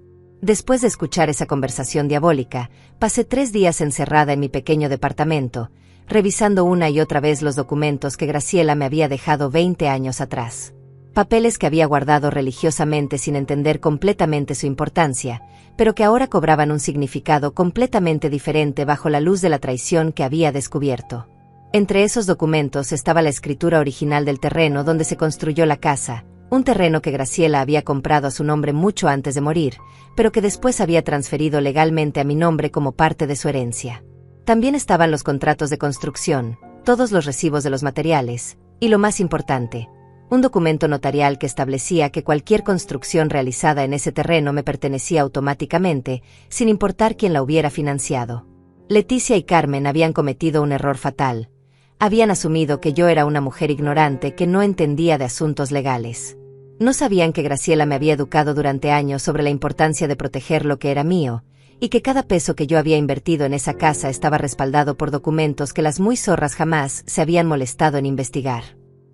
[SPEAKER 1] Después de escuchar esa conversación diabólica, pasé 3 días encerrada en mi pequeño departamento, revisando una y otra vez los documentos que Graciela me había dejado 20 años atrás. Papeles que había guardado religiosamente sin entender completamente su importancia, pero que ahora cobraban un significado completamente diferente bajo la luz de la traición que había descubierto. Entre esos documentos estaba la escritura original del terreno donde se construyó la casa, un terreno que Graciela había comprado a su nombre mucho antes de morir, pero que después había transferido legalmente a mi nombre como parte de su herencia. También estaban los contratos de construcción, todos los recibos de los materiales, y lo más importante, un documento notarial que establecía que cualquier construcción realizada en ese terreno me pertenecía automáticamente, sin importar quién la hubiera financiado. Leticia y Carmen habían cometido un error fatal. Habían asumido que yo era una mujer ignorante que no entendía de asuntos legales. No sabían que Graciela me había educado durante años sobre la importancia de proteger lo que era mío, y que cada peso que yo había invertido en esa casa estaba respaldado por documentos que las muy zorras jamás se habían molestado en investigar.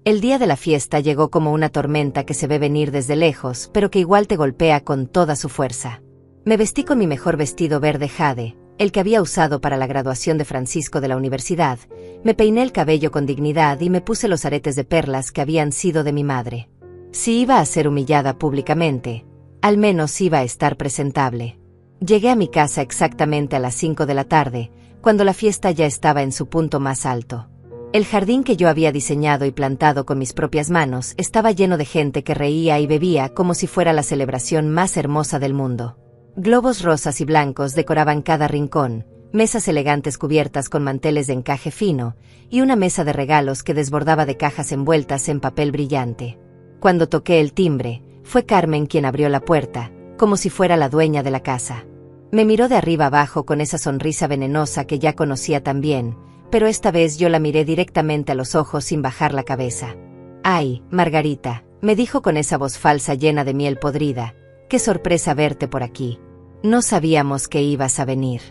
[SPEAKER 1] El día de la fiesta llegó como una tormenta que se ve venir desde lejos, pero que igual te golpea con toda su fuerza. Me vestí con mi mejor vestido verde jade, el que había usado para la graduación de Francisco de la universidad, me peiné el cabello con dignidad y me puse los aretes de perlas que habían sido de mi madre. Si iba a ser humillada públicamente, al menos iba a estar presentable. Llegué a mi casa exactamente a las 5 de la tarde, cuando la fiesta ya estaba en su punto más alto. El jardín que yo había diseñado y plantado con mis propias manos estaba lleno de gente que reía y bebía como si fuera la celebración más hermosa del mundo. Globos rosas y blancos decoraban cada rincón, mesas elegantes cubiertas con manteles de encaje fino, y una mesa de regalos que desbordaba de cajas envueltas en papel brillante. Cuando toqué el timbre, fue Carmen quien abrió la puerta, como si fuera la dueña de la casa. Me miró de arriba abajo con esa sonrisa venenosa que ya conocía tan bien, pero esta vez yo la miré directamente a los ojos sin bajar la cabeza. «Ay, Margarita», me dijo con esa voz falsa llena de miel podrida, «qué sorpresa verte por aquí. No sabíamos que ibas a venir».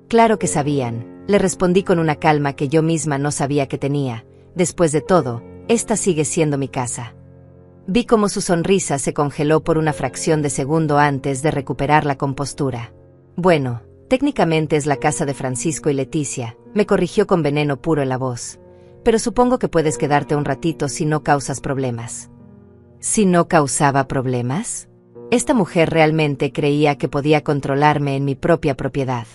[SPEAKER 1] Claro que sabían, le respondí con una calma que yo misma no sabía que tenía. Después de todo, esta sigue siendo mi casa. Vi cómo su sonrisa se congeló por una fracción de segundo antes de recuperar la compostura. «Bueno, técnicamente es la casa de Francisco y Leticia», me corrigió con veneno puro en la voz. «Pero supongo que puedes quedarte un ratito si no causas problemas». ¿Si no causaba problemas? Esta mujer realmente creía que podía controlarme en mi propia propiedad.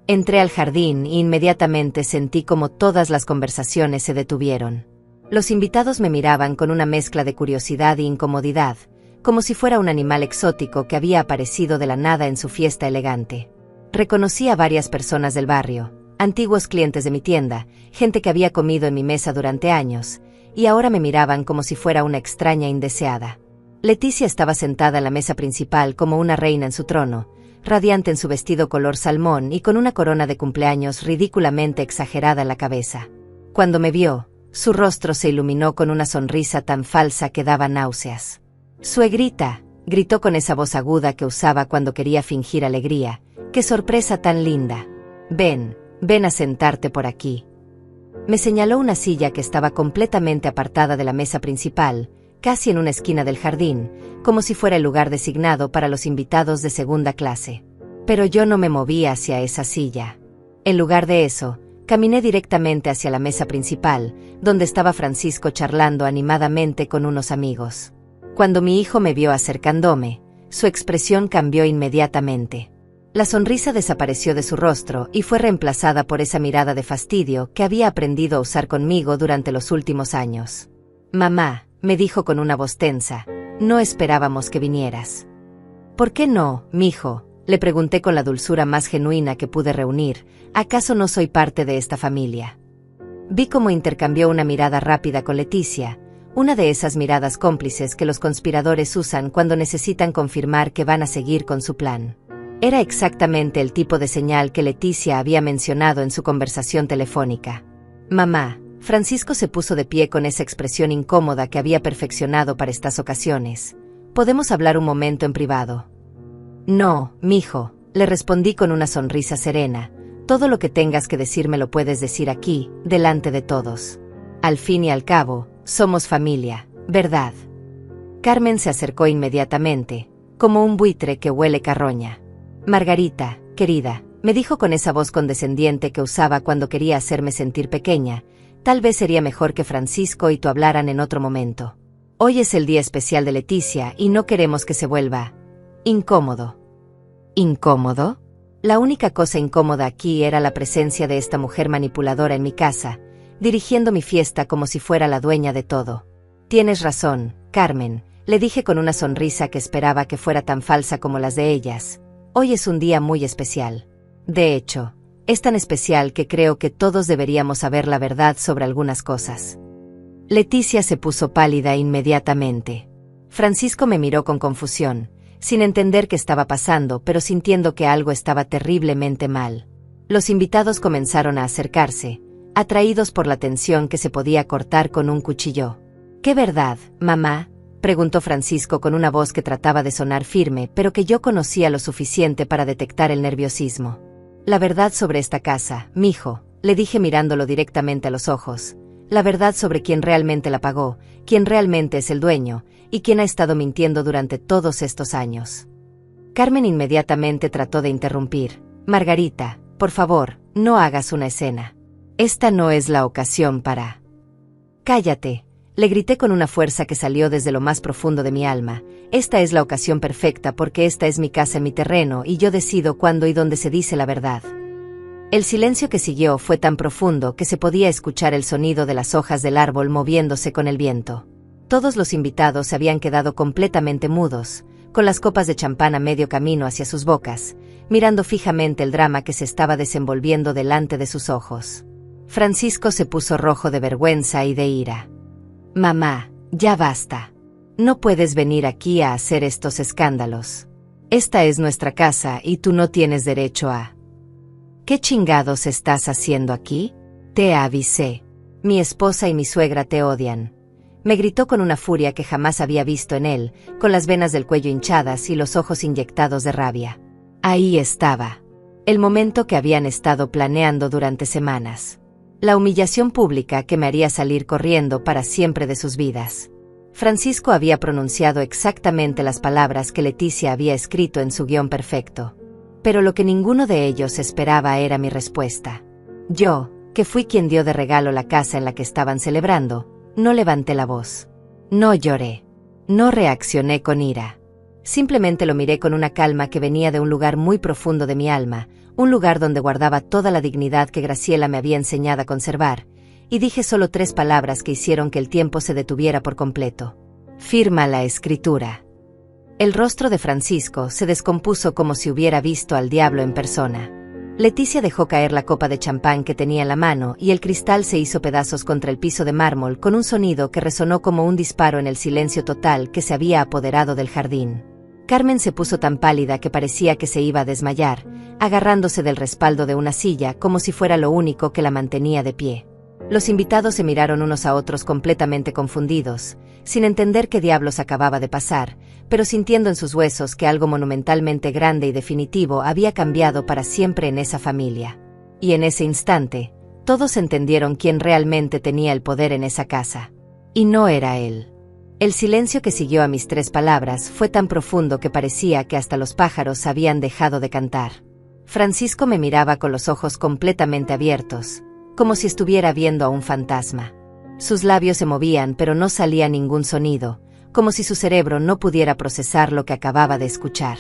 [SPEAKER 1] Entré al jardín y inmediatamente sentí como todas las conversaciones se detuvieron. Los invitados me miraban con una mezcla de curiosidad e incomodidad, como si fuera un animal exótico que había aparecido de la nada en su fiesta elegante. Reconocí a varias personas del barrio, antiguos clientes de mi tienda, gente que había comido en mi mesa durante años, y ahora me miraban como si fuera una extraña indeseada. Leticia estaba sentada en la mesa principal como una reina en su trono, radiante en su vestido color salmón y con una corona de cumpleaños ridículamente exagerada en la cabeza. Cuando me vio, su rostro se iluminó con una sonrisa tan falsa que daba náuseas. «Suegrita», gritó con esa voz aguda que usaba cuando quería fingir alegría, «qué sorpresa tan linda. Ven, ven a sentarte por aquí». Me señaló una silla que estaba completamente apartada de la mesa principal, casi en una esquina del jardín, como si fuera el lugar designado para los invitados de segunda clase. Pero yo no me moví hacia esa silla. En lugar de eso, caminé directamente hacia la mesa principal, donde estaba Francisco charlando animadamente con unos amigos. Cuando mi hijo me vio acercándome, su expresión cambió inmediatamente. La sonrisa desapareció de su rostro y fue reemplazada por esa mirada de fastidio que había aprendido a usar conmigo durante los últimos años. «Mamá», me dijo con una voz tensa, «no esperábamos que vinieras». «¿Por qué no, mijo?», le pregunté con la dulzura más genuina que pude reunir, «¿acaso no soy parte de esta familia?». Vi cómo intercambió una mirada rápida con Leticia, una de esas miradas cómplices que los conspiradores usan cuando necesitan confirmar que van a seguir con su plan. Era exactamente el tipo de señal que Leticia había mencionado en su conversación telefónica. «Mamá», Francisco se puso de pie con esa expresión incómoda que había perfeccionado para estas ocasiones. «¿Podemos hablar un momento en privado?». «No, mijo», le respondí con una sonrisa serena. «Todo lo que tengas que decirme lo puedes decir aquí, delante de todos. Al fin y al cabo, somos familia, ¿verdad?». Carmen se acercó inmediatamente, como un buitre que huele carroña. «Margarita, querida», me dijo con esa voz condescendiente que usaba cuando quería hacerme sentir pequeña, «tal vez sería mejor que Francisco y tú hablaran en otro momento. Hoy es el día especial de Leticia y no queremos que se vuelva incómodo». ¿Incómodo? La única cosa incómoda aquí era la presencia de esta mujer manipuladora en mi casa, dirigiendo mi fiesta como si fuera la dueña de todo. Tienes razón, Carmen, le dije con una sonrisa que esperaba que fuera tan falsa como las de ellas. Hoy es un día muy especial. De hecho, es tan especial que creo que todos deberíamos saber la verdad sobre algunas cosas. Leticia se puso pálida inmediatamente. Francisco me miró con confusión, sin entender qué estaba pasando, pero sintiendo que algo estaba terriblemente mal. Los invitados comenzaron a acercarse, atraídos por la tensión que se podía cortar con un cuchillo. ¿Qué verdad, mamá?, preguntó Francisco con una voz que trataba de sonar firme, pero que yo conocía lo suficiente para detectar el nerviosismo. La verdad sobre esta casa, mijo, le dije mirándolo directamente a los ojos. La verdad sobre quién realmente la pagó, quién realmente es el dueño, y quién ha estado mintiendo durante todos estos años. Carmen inmediatamente trató de interrumpir. Margarita, por favor, no hagas una escena. Esta no es la ocasión para... Cállate, le grité con una fuerza que salió desde lo más profundo de mi alma. Esta es la ocasión perfecta porque esta es mi casa, mi terreno, y yo decido cuándo y dónde se dice la verdad. El silencio que siguió fue tan profundo que se podía escuchar el sonido de las hojas del árbol moviéndose con el viento. Todos los invitados se habían quedado completamente mudos, con las copas de champán a medio camino hacia sus bocas, mirando fijamente el drama que se estaba desenvolviendo delante de sus ojos. Francisco se puso rojo de vergüenza y de ira. Mamá, ya basta. No puedes venir aquí a hacer estos escándalos. Esta es nuestra casa y tú no tienes derecho a... ¿Qué chingados estás haciendo aquí? Te avisé. Mi esposa y mi suegra te odian. Me gritó con una furia que jamás había visto en él, con las venas del cuello hinchadas y los ojos inyectados de rabia. Ahí estaba. El momento que habían estado planeando durante semanas. La humillación pública que me haría salir corriendo para siempre de sus vidas. Francisco había pronunciado exactamente las palabras que Leticia había escrito en su guión perfecto. Pero lo que ninguno de ellos esperaba era mi respuesta. Yo, que fui quien dio de regalo la casa en la que estaban celebrando, no levanté la voz. No lloré. No reaccioné con ira. Simplemente lo miré con una calma que venía de un lugar muy profundo de mi alma, un lugar donde guardaba toda la dignidad que Graciela me había enseñado a conservar, y dije solo 3 palabras que hicieron que el tiempo se detuviera por completo. Firma la escritura. El rostro de Francisco se descompuso como si hubiera visto al diablo en persona. Leticia dejó caer la copa de champán que tenía en la mano y el cristal se hizo pedazos contra el piso de mármol con un sonido que resonó como un disparo en el silencio total que se había apoderado del jardín. Carmen se puso tan pálida que parecía que se iba a desmayar, agarrándose del respaldo de una silla como si fuera lo único que la mantenía de pie. Los invitados se miraron unos a otros completamente confundidos, sin entender qué diablos acababa de pasar, pero sintiendo en sus huesos que algo monumentalmente grande y definitivo había cambiado para siempre en esa familia. Y en ese instante, todos entendieron quién realmente tenía el poder en esa casa. Y no era él. El silencio que siguió a mis 3 palabras fue tan profundo que parecía que hasta los pájaros habían dejado de cantar. Francisco me miraba con los ojos completamente abiertos, como si estuviera viendo a un fantasma. Sus labios se movían pero no salía ningún sonido, como si su cerebro no pudiera procesar lo que acababa de escuchar.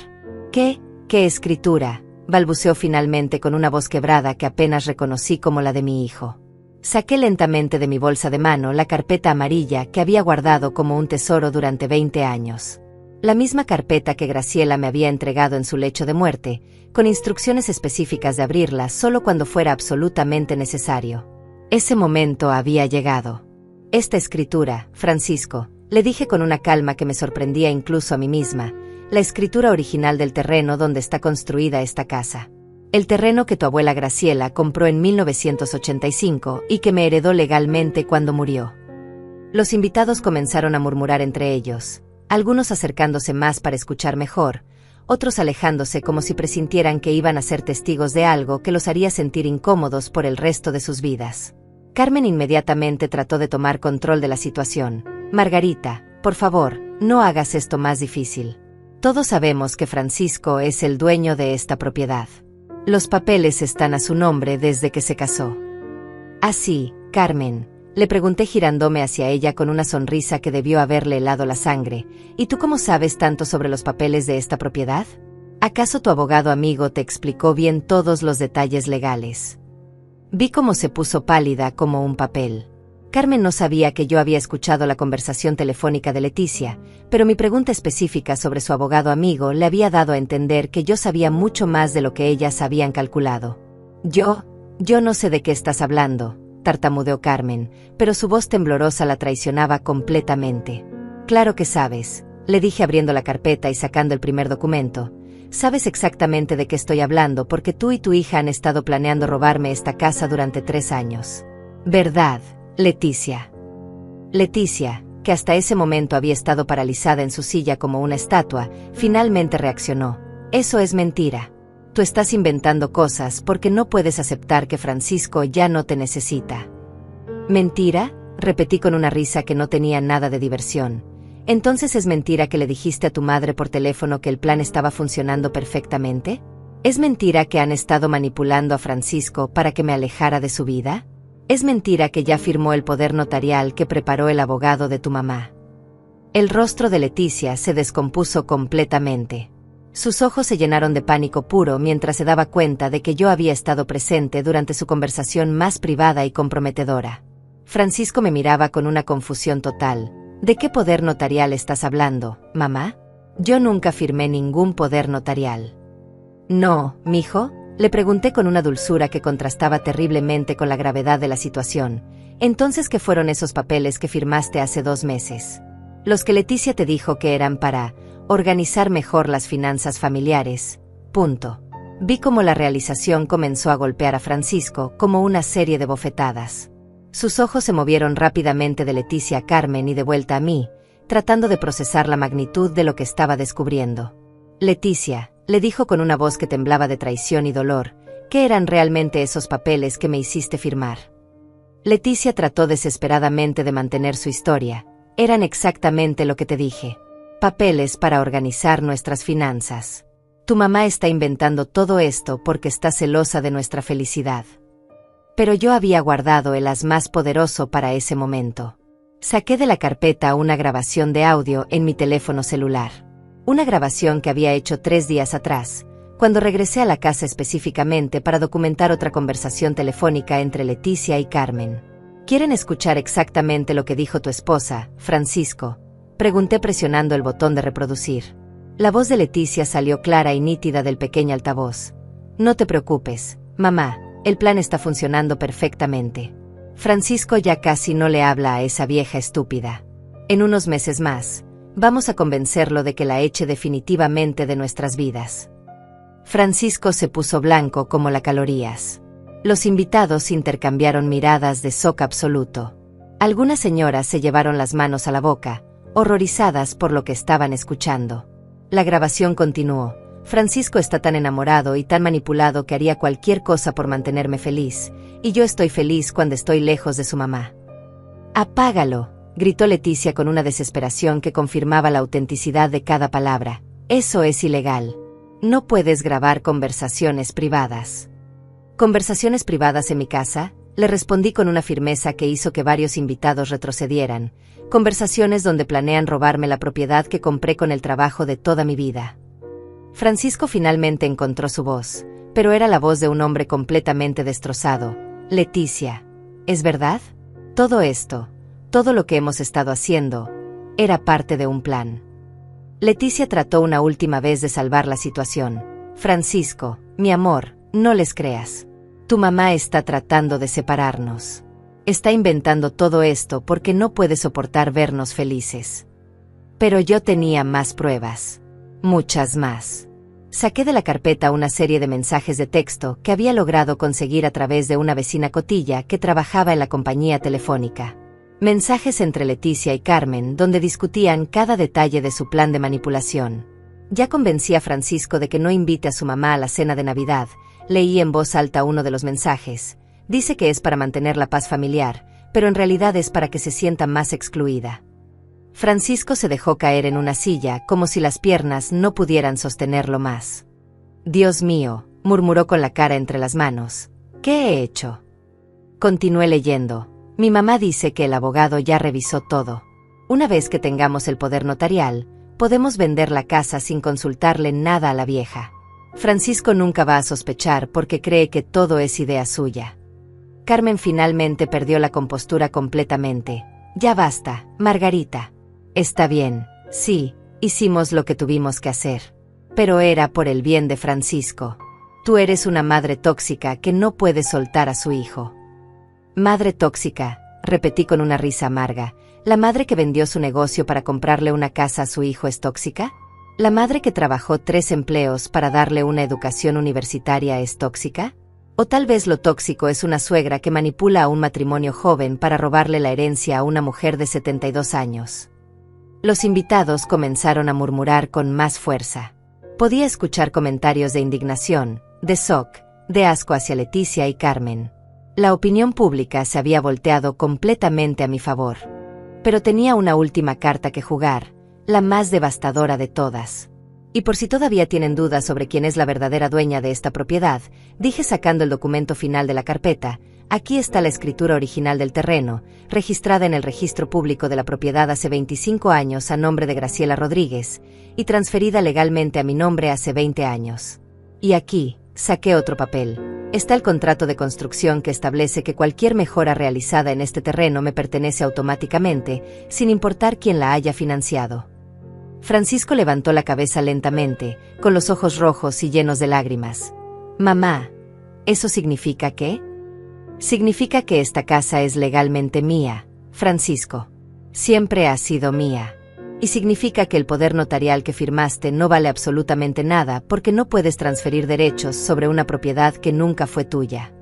[SPEAKER 1] ¿Qué escritura?, balbuceó finalmente con una voz quebrada que apenas reconocí como la de mi hijo. Saqué lentamente de mi bolsa de mano la carpeta amarilla que había guardado como un tesoro durante 20 años. La misma carpeta que Graciela me había entregado en su lecho de muerte, con instrucciones específicas de abrirla solo cuando fuera absolutamente necesario. Ese momento había llegado. Esta escritura, Francisco, le dije con una calma que me sorprendía incluso a mí misma, la escritura original del terreno donde está construida esta casa. El terreno que tu abuela Graciela compró en 1985 y que me heredó legalmente cuando murió. Los invitados comenzaron a murmurar entre ellos, algunos acercándose más para escuchar mejor, otros alejándose como si presintieran que iban a ser testigos de algo que los haría sentir incómodos por el resto de sus vidas. Carmen inmediatamente trató de tomar control de la situación. Margarita, por favor, no hagas esto más difícil. Todos sabemos que Francisco es el dueño de esta propiedad. Los papeles están a su nombre desde que se casó. ¿Así, Carmen?, le pregunté girándome hacia ella con una sonrisa que debió haberle helado la sangre. ¿Y tú cómo sabes tanto sobre los papeles de esta propiedad? ¿Acaso tu abogado amigo te explicó bien todos los detalles legales? Vi cómo se puso pálida como un papel. Carmen no sabía que yo había escuchado la conversación telefónica de Leticia, pero mi pregunta específica sobre su abogado amigo le había dado a entender que yo sabía mucho más de lo que ellas habían calculado. Yo no sé de qué estás hablando, tartamudeó Carmen, pero su voz temblorosa la traicionaba completamente. Claro que sabes, le dije abriendo la carpeta y sacando el primer documento. Sabes exactamente de qué estoy hablando porque tú y tu hija han estado planeando robarme esta casa durante 3 años. ¿Verdad, Leticia? Leticia, que hasta ese momento había estado paralizada en su silla como una estatua, finalmente reaccionó. Eso es mentira. Tú estás inventando cosas porque no puedes aceptar que Francisco ya no te necesita. ¿Mentira?, repetí con una risa que no tenía nada de diversión. ¿Entonces es mentira que le dijiste a tu madre por teléfono que el plan estaba funcionando perfectamente? ¿Es mentira que han estado manipulando a Francisco para que me alejara de su vida? ¿Es mentira que ya firmó el poder notarial que preparó el abogado de tu mamá? El rostro de Leticia se descompuso completamente. Sus ojos se llenaron de pánico puro mientras se daba cuenta de que yo había estado presente durante su conversación más privada y comprometedora. Francisco me miraba con una confusión total. ¿De qué poder notarial estás hablando, mamá? Yo nunca firmé ningún poder notarial. No, mijo, le pregunté con una dulzura que contrastaba terriblemente con la gravedad de la situación. Entonces, ¿qué fueron esos papeles que firmaste hace 2 meses? Los que Leticia te dijo que eran para organizar mejor las finanzas familiares. Punto. Vi cómo la realización comenzó a golpear a Francisco como una serie de bofetadas. Sus ojos se movieron rápidamente de Leticia a Carmen y de vuelta a mí, tratando de procesar la magnitud de lo que estaba descubriendo. Leticia, le dijo con una voz que temblaba de traición y dolor, ¿qué eran realmente esos papeles que me hiciste firmar? Leticia trató desesperadamente de mantener su historia. Eran exactamente lo que te dije. Papeles para organizar nuestras finanzas. Tu mamá está inventando todo esto porque está celosa de nuestra felicidad. Pero yo había guardado el as más poderoso para ese momento. Saqué de la carpeta una grabación de audio en mi teléfono celular. Una grabación que había hecho 3 días atrás, cuando regresé a la casa específicamente para documentar otra conversación telefónica entre Leticia y Carmen. ¿Quieren escuchar exactamente lo que dijo tu esposa, Francisco?, pregunté presionando el botón de reproducir. La voz de Leticia salió clara y nítida del pequeño altavoz. No te preocupes, mamá. El plan está funcionando perfectamente. Francisco ya casi no le habla a esa vieja estúpida. En unos meses más, vamos a convencerlo de que la eche definitivamente de nuestras vidas. Francisco se puso blanco como las calorías. Los invitados intercambiaron miradas de shock absoluto. Algunas señoras se llevaron las manos a la boca, horrorizadas por lo que estaban escuchando. La grabación continuó. Francisco está tan enamorado y tan manipulado que haría cualquier cosa por mantenerme feliz, y yo estoy feliz cuando estoy lejos de su mamá. «Apágalo», gritó Leticia con una desesperación que confirmaba la autenticidad de cada palabra. «Eso es ilegal. No puedes grabar conversaciones privadas». «¿Conversaciones privadas en mi casa?», le respondí con una firmeza que hizo que varios invitados retrocedieran. «Conversaciones donde planean robarme la propiedad que compré con el trabajo de toda mi vida». Francisco finalmente encontró su voz, pero era la voz de un hombre completamente destrozado. «Leticia, ¿es verdad? Todo esto, todo lo que hemos estado haciendo, era parte de un plan». Leticia trató una última vez de salvar la situación. «Francisco, mi amor, no les creas. Tu mamá está tratando de separarnos. Está inventando todo esto porque no puede soportar vernos felices». Pero yo tenía más pruebas. Muchas más. Saqué de la carpeta una serie de mensajes de texto que había logrado conseguir a través de una vecina cotilla que trabajaba en la compañía telefónica. Mensajes entre Leticia y Carmen donde discutían cada detalle de su plan de manipulación. Ya convencí a Francisco de que no invite a su mamá a la cena de Navidad. Leí en voz alta uno de los mensajes. Dice que es para mantener la paz familiar, pero en realidad es para que se sienta más excluida. Francisco se dejó caer en una silla como si las piernas no pudieran sostenerlo más. «Dios mío», murmuró con la cara entre las manos. «¿Qué he hecho?». Continué leyendo. «Mi mamá dice que el abogado ya revisó todo. Una vez que tengamos el poder notarial, podemos vender la casa sin consultarle nada a la vieja. Francisco nunca va a sospechar porque cree que todo es idea suya. Carmen finalmente perdió la compostura completamente. Ya basta, Margarita. Está bien, sí, hicimos lo que tuvimos que hacer. Pero era por el bien de Francisco. Tú eres una madre tóxica que no puede soltar a su hijo. Madre tóxica, repetí con una risa amarga. ¿La madre que vendió su negocio para comprarle una casa a su hijo es tóxica? ¿La madre que trabajó 3 empleos para darle una educación universitaria es tóxica? ¿O tal vez lo tóxico es una suegra que manipula a un matrimonio joven para robarle la herencia a una mujer de 72 años? Los invitados comenzaron a murmurar con más fuerza. Podía escuchar comentarios de indignación, de shock, de asco hacia Leticia y Carmen. La opinión pública se había volteado completamente a mi favor. Pero tenía una última carta que jugar, la más devastadora de todas. Y por si todavía tienen dudas sobre quién es la verdadera dueña de esta propiedad, dije sacando el documento final de la carpeta: aquí está la escritura original del terreno, registrada en el registro público de la propiedad hace 25 años a nombre de Graciela Rodríguez, y transferida legalmente a mi nombre hace 20 años. Y aquí, saqué otro papel. Está el contrato de construcción que establece que cualquier mejora realizada en este terreno me pertenece automáticamente, sin importar quién la haya financiado. Francisco levantó la cabeza lentamente, con los ojos rojos y llenos de lágrimas. Mamá, ¿eso significa qué? Significa que esta casa es legalmente mía, Francisco. Siempre ha sido mía. Y significa que el poder notarial que firmaste no vale absolutamente nada porque no puedes transferir derechos sobre una propiedad que nunca fue tuya.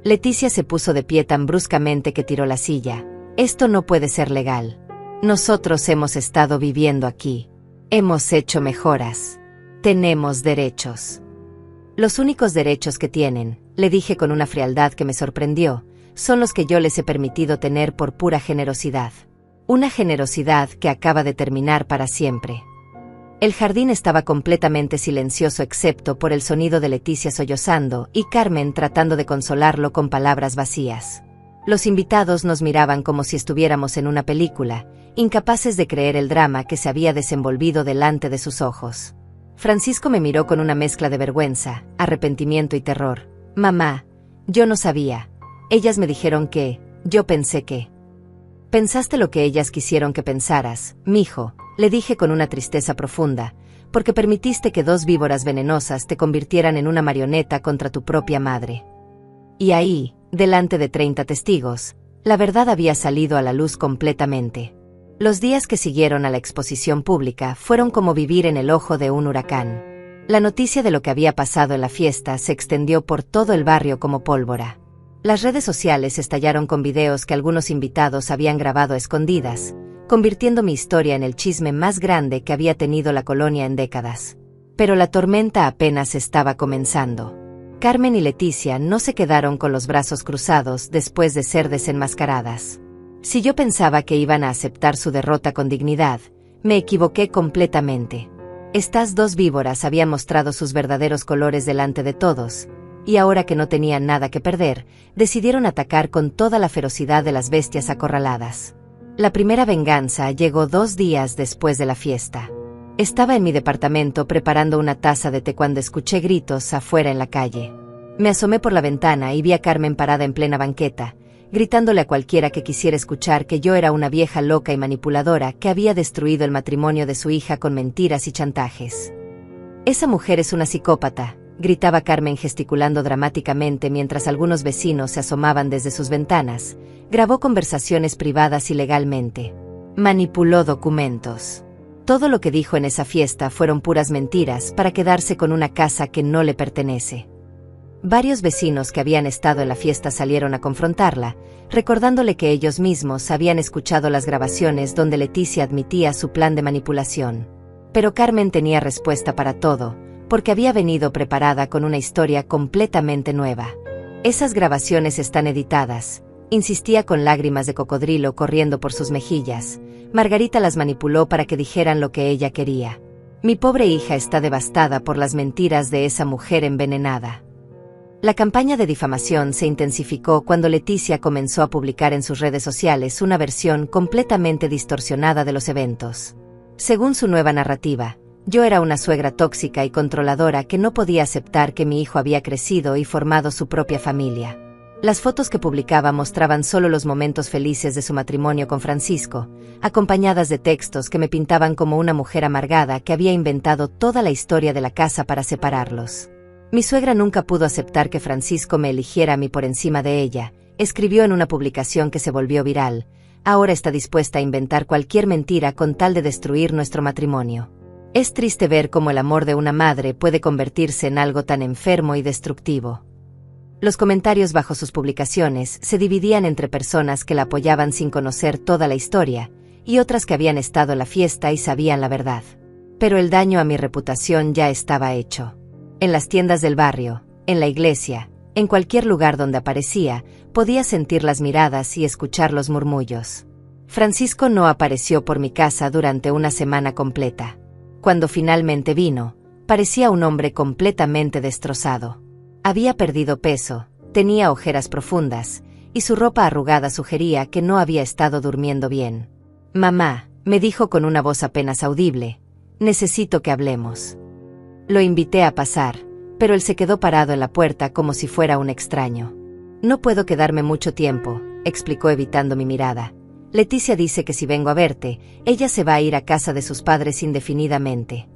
[SPEAKER 1] Leticia se puso de pie tan bruscamente que tiró la silla. Esto no puede ser legal. Nosotros hemos estado viviendo aquí. Hemos hecho mejoras. Tenemos derechos. Los únicos derechos que tienen, le dije con una frialdad que me sorprendió, son los que yo les he permitido tener por pura generosidad. Una generosidad que acaba de terminar para siempre. El jardín estaba completamente silencioso excepto por el sonido de Leticia sollozando y Carmen tratando de consolarlo con palabras vacías. Los invitados nos miraban como si estuviéramos en una película, incapaces de creer el drama que se había desenvolvido delante de sus ojos. Francisco me miró con una mezcla de vergüenza, arrepentimiento y terror. Mamá, yo no sabía. Ellas me dijeron que, yo pensé que... Pensaste lo que ellas quisieron que pensaras, mijo, le dije con una tristeza profunda, porque permitiste que 2 víboras venenosas te convirtieran en una marioneta contra tu propia madre. Y ahí, delante de 30 testigos, la verdad había salido a la luz completamente. Los días que siguieron a la exposición pública fueron como vivir en el ojo de un huracán. La noticia de lo que había pasado en la fiesta se extendió por todo el barrio como pólvora. Las redes sociales estallaron con videos que algunos invitados habían grabado a escondidas, convirtiendo mi historia en el chisme más grande que había tenido la colonia en décadas. Pero la tormenta apenas estaba comenzando. Carmen y Leticia no se quedaron con los brazos cruzados después de ser desenmascaradas. Si yo pensaba que iban a aceptar su derrota con dignidad, me equivoqué completamente. Estas 2 víboras habían mostrado sus verdaderos colores delante de todos, y ahora que no tenían nada que perder, decidieron atacar con toda la ferocidad de las bestias acorraladas. La primera venganza llegó 2 días después de la fiesta. Estaba en mi departamento preparando una taza de té cuando escuché gritos afuera en la calle. Me asomé por la ventana y vi a Carmen parada en plena banqueta, gritándole a cualquiera que quisiera escuchar que yo era una vieja loca y manipuladora que había destruido el matrimonio de su hija con mentiras y chantajes. Esa mujer es una psicópata, gritaba Carmen gesticulando dramáticamente mientras algunos vecinos se asomaban desde sus ventanas. Grabó conversaciones privadas ilegalmente. Manipuló documentos. Todo lo que dijo en esa fiesta fueron puras mentiras para quedarse con una casa que no le pertenece. Varios vecinos que habían estado en la fiesta salieron a confrontarla, recordándole que ellos mismos habían escuchado las grabaciones donde Leticia admitía su plan de manipulación. Pero Carmen tenía respuesta para todo, porque había venido preparada con una historia completamente nueva. Esas grabaciones están editadas, insistía con lágrimas de cocodrilo corriendo por sus mejillas. Margarita las manipuló para que dijeran lo que ella quería. Mi pobre hija está devastada por las mentiras de esa mujer envenenada. La campaña de difamación se intensificó cuando Leticia comenzó a publicar en sus redes sociales una versión completamente distorsionada de los eventos. Según su nueva narrativa, yo era una suegra tóxica y controladora que no podía aceptar que mi hijo había crecido y formado su propia familia. Las fotos que publicaba mostraban solo los momentos felices de su matrimonio con Francisco, acompañadas de textos que me pintaban como una mujer amargada que había inventado toda la historia de la casa para separarlos. Mi suegra nunca pudo aceptar que Francisco me eligiera a mí por encima de ella, escribió en una publicación que se volvió viral. Ahora está dispuesta a inventar cualquier mentira con tal de destruir nuestro matrimonio. Es triste ver cómo el amor de una madre puede convertirse en algo tan enfermo y destructivo. Los comentarios bajo sus publicaciones se dividían entre personas que la apoyaban sin conocer toda la historia, y otras que habían estado en la fiesta y sabían la verdad. Pero el daño a mi reputación ya estaba hecho. En las tiendas del barrio, en la iglesia, en cualquier lugar donde aparecía, podía sentir las miradas y escuchar los murmullos. Francisco no apareció por mi casa durante una semana completa. Cuando finalmente vino, parecía un hombre completamente destrozado. Había perdido peso, tenía ojeras profundas, y su ropa arrugada sugería que no había estado durmiendo bien. «Mamá», me dijo con una voz apenas audible, «necesito que hablemos». Lo invité a pasar, pero él se quedó parado en la puerta como si fuera un extraño. «No puedo quedarme mucho tiempo», explicó evitando mi mirada. «Leticia dice que si vengo a verte, ella se va a ir a casa de sus padres indefinidamente».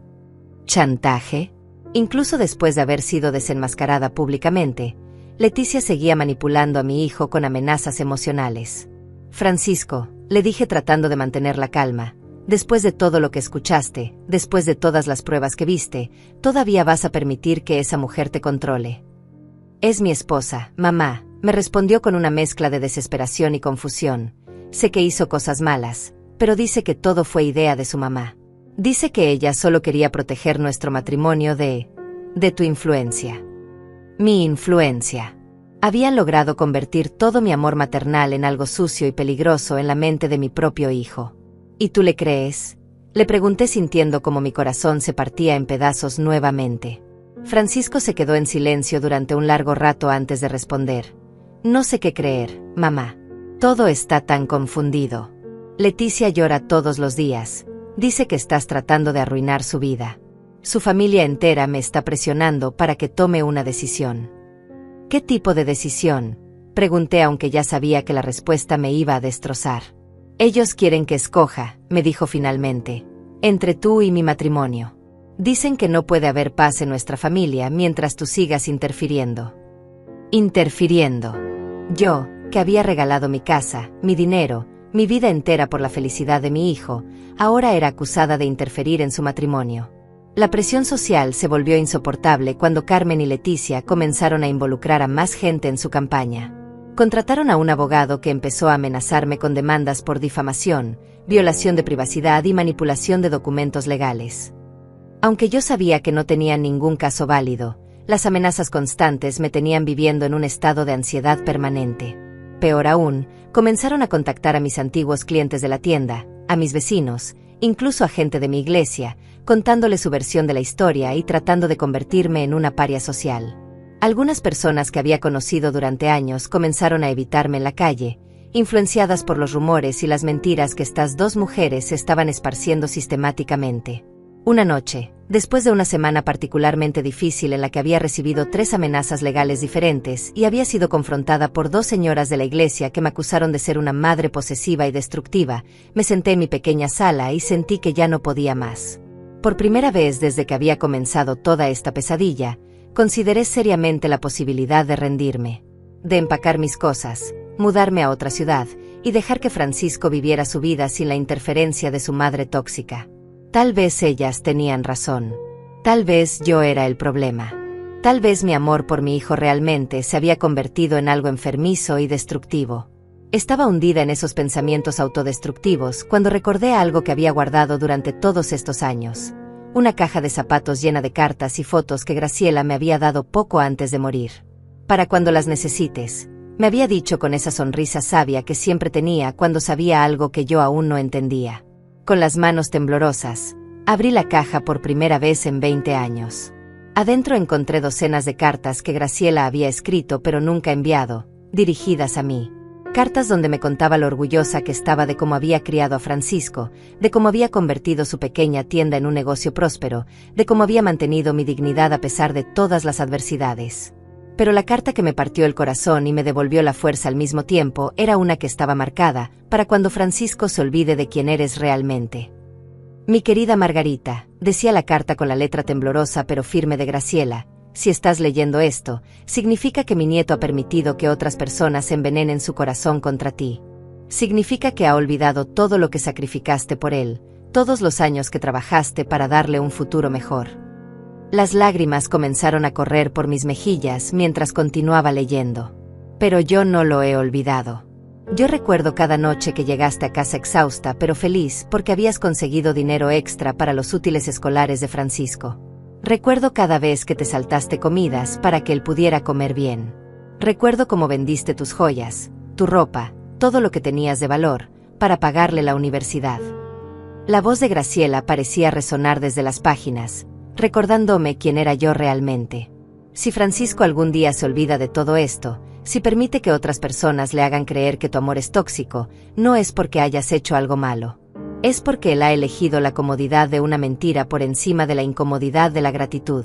[SPEAKER 1] ¿Chantaje? Incluso después de haber sido desenmascarada públicamente, Leticia seguía manipulando a mi hijo con amenazas emocionales. «Francisco», le dije tratando de mantener la calma, «después de todo lo que escuchaste, después de todas las pruebas que viste, ¿todavía vas a permitir que esa mujer te controle?» «Es mi esposa, mamá», me respondió con una mezcla de desesperación y confusión. «Sé que hizo cosas malas, pero dice que todo fue idea de su mamá. Dice que ella solo quería proteger nuestro matrimonio de tu influencia». Mi influencia. Habían logrado convertir todo mi amor maternal en algo sucio y peligroso en la mente de mi propio hijo. «¿Y tú le crees?», le pregunté sintiendo como mi corazón se partía en pedazos nuevamente. Francisco se quedó en silencio durante un largo rato antes de responder. «No sé qué creer, mamá. Todo está tan confundido. Leticia llora todos los días. Dice que estás tratando de arruinar su vida. Su familia entera me está presionando para que tome una decisión». «¿Qué tipo de decisión?», pregunté aunque ya sabía que la respuesta me iba a destrozar. «Ellos quieren que escoja», me dijo finalmente, «entre tú y mi matrimonio. Dicen que no puede haber paz en nuestra familia mientras tú sigas interfiriendo». Interfiriendo. Yo, que había regalado mi casa, mi dinero, mi vida entera por la felicidad de mi hijo, ahora era acusada de interferir en su matrimonio. La presión social se volvió insoportable cuando Carmen y Leticia comenzaron a involucrar a más gente en su campaña. Contrataron a un abogado que empezó a amenazarme con demandas por difamación, violación de privacidad y manipulación de documentos legales. Aunque yo sabía que no tenía ningún caso válido, las amenazas constantes me tenían viviendo en un estado de ansiedad permanente. Peor aún, comenzaron a contactar a mis antiguos clientes de la tienda, a mis vecinos, incluso a gente de mi iglesia, contándole su versión de la historia y tratando de convertirme en una paria social. Algunas personas que había conocido durante años comenzaron a evitarme en la calle, influenciadas por los rumores y las mentiras que estas dos mujeres estaban esparciendo sistemáticamente. Una noche, después de una semana particularmente difícil en la que había recibido 3 amenazas legales diferentes y había sido confrontada por 2 señoras de la iglesia que me acusaron de ser una madre posesiva y destructiva, me senté en mi pequeña sala y sentí que ya no podía más. Por primera vez desde que había comenzado toda esta pesadilla, consideré seriamente la posibilidad de rendirme, de empacar mis cosas, mudarme a otra ciudad y dejar que Francisco viviera su vida sin la interferencia de su madre tóxica. Tal vez ellas tenían razón. Tal vez yo era el problema. Tal vez mi amor por mi hijo realmente se había convertido en algo enfermizo y destructivo. Estaba hundida en esos pensamientos autodestructivos cuando recordé algo que había guardado durante todos estos años. Una caja de zapatos llena de cartas y fotos que Graciela me había dado poco antes de morir. «Para cuando las necesites», me había dicho con esa sonrisa sabia que siempre tenía cuando sabía algo que yo aún no entendía. Con las manos temblorosas, abrí la caja por primera vez en 20 años. Adentro encontré docenas de cartas que Graciela había escrito pero nunca enviado, dirigidas a mí. Cartas donde me contaba lo orgullosa que estaba de cómo había criado a Francisco, de cómo había convertido su pequeña tienda en un negocio próspero, de cómo había mantenido mi dignidad a pesar de todas las adversidades. Pero la carta que me partió el corazón y me devolvió la fuerza al mismo tiempo era una que estaba marcada, para cuando Francisco se olvide de quién eres realmente. Mi querida Margarita, decía la carta con la letra temblorosa pero firme de Graciela, si estás leyendo esto, significa que mi nieto ha permitido que otras personas envenenen su corazón contra ti. Significa que ha olvidado todo lo que sacrificaste por él, todos los años que trabajaste para darle un futuro mejor. Las lágrimas comenzaron a correr por mis mejillas mientras continuaba leyendo. Pero yo no lo he olvidado. Yo recuerdo cada noche que llegaste a casa exhausta pero feliz porque habías conseguido dinero extra para los útiles escolares de Francisco. Recuerdo cada vez que te saltaste comidas para que él pudiera comer bien. Recuerdo cómo vendiste tus joyas, tu ropa, todo lo que tenías de valor, para pagarle la universidad. La voz de Graciela parecía resonar desde las páginas, recordándome quién era yo realmente. Si Francisco algún día se olvida de todo esto, si permite que otras personas le hagan creer que tu amor es tóxico, no es porque hayas hecho algo malo. Es porque él ha elegido la comodidad de una mentira por encima de la incomodidad de la gratitud.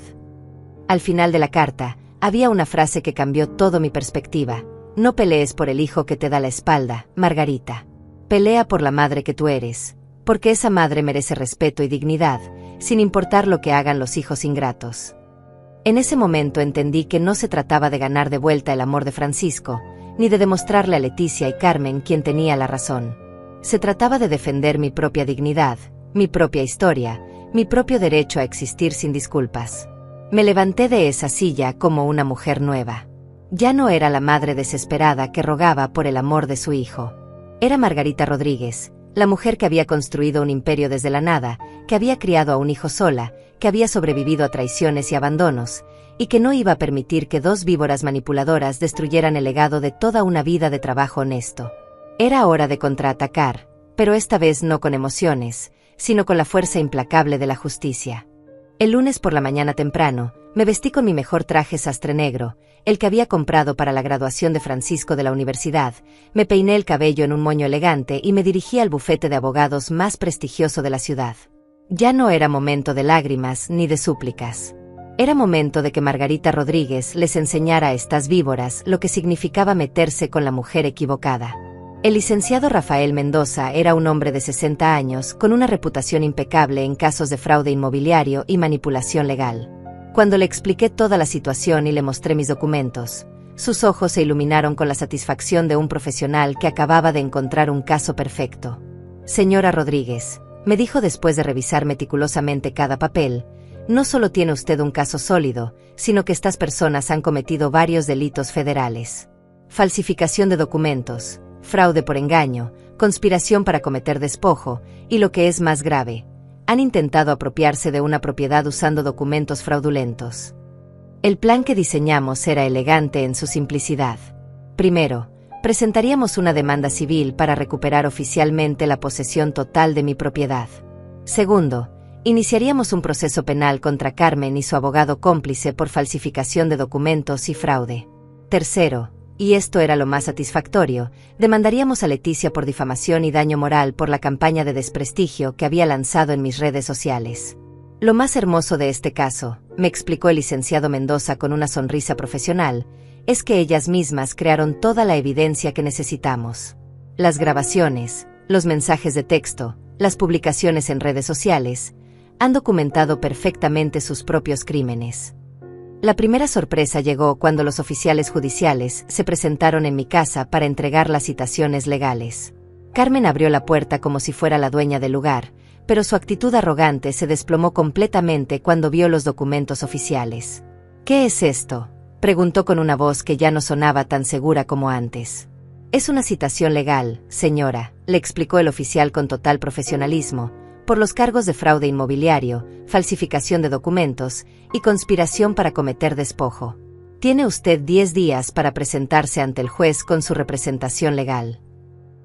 [SPEAKER 1] Al final de la carta, había una frase que cambió todo mi perspectiva. No pelees por el hijo que te da la espalda, Margarita. Pelea por la madre que tú eres, porque esa madre merece respeto y dignidad, sin importar lo que hagan los hijos ingratos. En ese momento entendí que no se trataba de ganar de vuelta el amor de Francisco, ni de demostrarle a Leticia y Carmen quién tenía la razón. Se trataba de defender mi propia dignidad, mi propia historia, mi propio derecho a existir sin disculpas. Me levanté de esa silla como una mujer nueva. Ya no era la madre desesperada que rogaba por el amor de su hijo. Era Margarita Rodríguez, la mujer que había construido un imperio desde la nada, que había criado a un hijo sola, que había sobrevivido a traiciones y abandonos, y que no iba a permitir que dos víboras manipuladoras destruyeran el legado de toda una vida de trabajo honesto. Era hora de contraatacar, pero esta vez no con emociones, sino con la fuerza implacable de la justicia. El lunes por la mañana temprano, me vestí con mi mejor traje sastre negro, el que había comprado para la graduación de Francisco de la universidad, me peiné el cabello en un moño elegante y me dirigí al bufete de abogados más prestigioso de la ciudad. Ya no era momento de lágrimas ni de súplicas. Era momento de que Margarita Rodríguez les enseñara a estas víboras lo que significaba meterse con la mujer equivocada. El licenciado Rafael Mendoza era un hombre de 60 años con una reputación impecable en casos de fraude inmobiliario y manipulación legal. Cuando le expliqué toda la situación y le mostré mis documentos, sus ojos se iluminaron con la satisfacción de un profesional que acababa de encontrar un caso perfecto. Señora Rodríguez, me dijo después de revisar meticulosamente cada papel, no solo tiene usted un caso sólido, sino que estas personas han cometido varios delitos federales. Falsificación de documentos, fraude por engaño, conspiración para cometer despojo, y lo que es más grave, han intentado apropiarse de una propiedad usando documentos fraudulentos. El plan que diseñamos era elegante en su simplicidad. Primero, presentaríamos una demanda civil para recuperar oficialmente la posesión total de mi propiedad. Segundo, iniciaríamos un proceso penal contra Carmen y su abogado cómplice por falsificación de documentos y fraude. Tercero, y esto era lo más satisfactorio, demandaríamos a Leticia por difamación y daño moral por la campaña de desprestigio que había lanzado en mis redes sociales. Lo más hermoso de este caso, me explicó el licenciado Mendoza con una sonrisa profesional, es que ellas mismas crearon toda la evidencia que necesitamos. Las grabaciones, los mensajes de texto, las publicaciones en redes sociales, han documentado perfectamente sus propios crímenes. La primera sorpresa llegó cuando los oficiales judiciales se presentaron en mi casa para entregar las citaciones legales. Carmen abrió la puerta como si fuera la dueña del lugar, pero su actitud arrogante se desplomó completamente cuando vio los documentos oficiales. ¿Qué es esto?, preguntó con una voz que ya no sonaba tan segura como antes. Es una citación legal, señora, le explicó el oficial con total profesionalismo, por los cargos de fraude inmobiliario, falsificación de documentos y conspiración para cometer despojo. Tiene usted 10 días para presentarse ante el juez con su representación legal.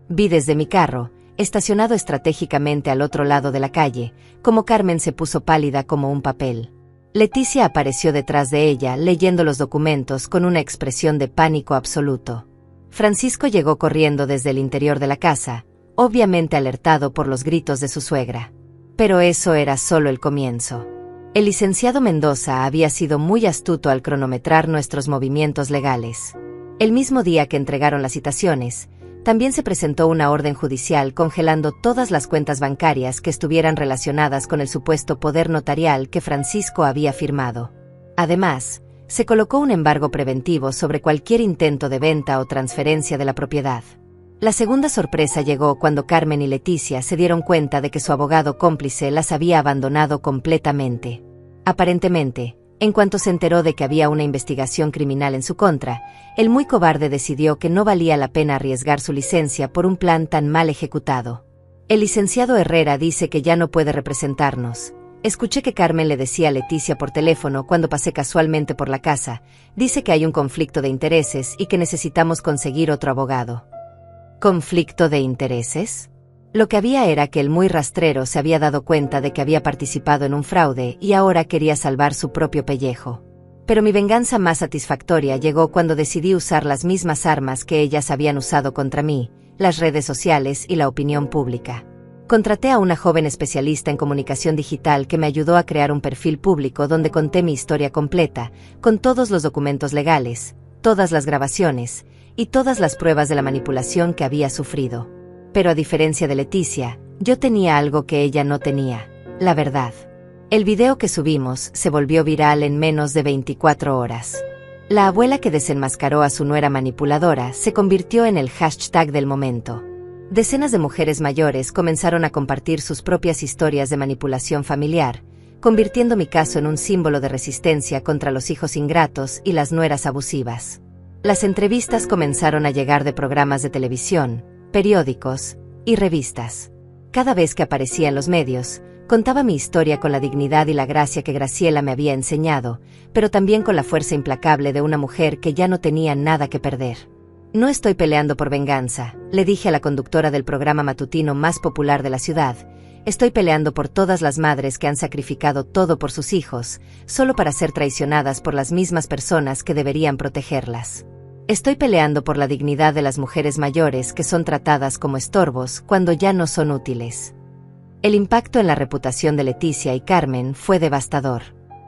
[SPEAKER 1] Vi desde mi carro, estacionado estratégicamente al otro lado de la calle, como Carmen se puso pálida como un papel. Leticia apareció detrás de ella leyendo los documentos con una expresión de pánico absoluto. Francisco llegó corriendo desde el interior de la casa, obviamente alertado por los gritos de su suegra. Pero eso era solo el comienzo. El licenciado Mendoza había sido muy astuto al cronometrar nuestros movimientos legales. El mismo día que entregaron las citaciones, también se presentó una orden judicial congelando todas las cuentas bancarias que estuvieran relacionadas con el supuesto poder notarial que Francisco había firmado. Además, se colocó un embargo preventivo sobre cualquier intento de venta o transferencia de la propiedad. La segunda sorpresa llegó cuando Carmen y Leticia se dieron cuenta de que su abogado cómplice las había abandonado completamente. Aparentemente, en cuanto se enteró de que había una investigación criminal en su contra, el muy cobarde decidió que no valía la pena arriesgar su licencia por un plan tan mal ejecutado. El licenciado Herrera dice que ya no puede representarnos. Escuché que Carmen le decía a Leticia por teléfono cuando pasé casualmente por la casa. Dice que hay un conflicto de intereses y que necesitamos conseguir otro abogado. ¿Conflicto de intereses? Lo que había era que el muy rastrero se había dado cuenta de que había participado en un fraude y ahora quería salvar su propio pellejo. Pero mi venganza más satisfactoria llegó cuando decidí usar las mismas armas que ellas habían usado contra mí, las redes sociales y la opinión pública. Contraté a una joven especialista en comunicación digital que me ayudó a crear un perfil público donde conté mi historia completa, con todos los documentos legales, todas las grabaciones y todas las pruebas de la manipulación que había sufrido. Pero a diferencia de Leticia, yo tenía algo que ella no tenía: la verdad. El video que subimos se volvió viral en menos de 24 horas. La abuela que desenmascaró a su nuera manipuladora se convirtió en el hashtag del momento. Decenas de mujeres mayores comenzaron a compartir sus propias historias de manipulación familiar, convirtiendo mi caso en un símbolo de resistencia contra los hijos ingratos y las nueras abusivas. Las entrevistas comenzaron a llegar de programas de televisión, periódicos y revistas. Cada vez que aparecía en los medios, contaba mi historia con la dignidad y la gracia que Graciela me había enseñado, pero también con la fuerza implacable de una mujer que ya no tenía nada que perder. No estoy peleando por venganza, le dije a la conductora del programa matutino más popular de la ciudad. Estoy peleando por todas las madres que han sacrificado todo por sus hijos, solo para ser traicionadas por las mismas personas que deberían protegerlas. Estoy peleando por la dignidad de las mujeres mayores que son tratadas como estorbos cuando ya no son útiles. El impacto en la reputación de Leticia y Carmen fue devastador.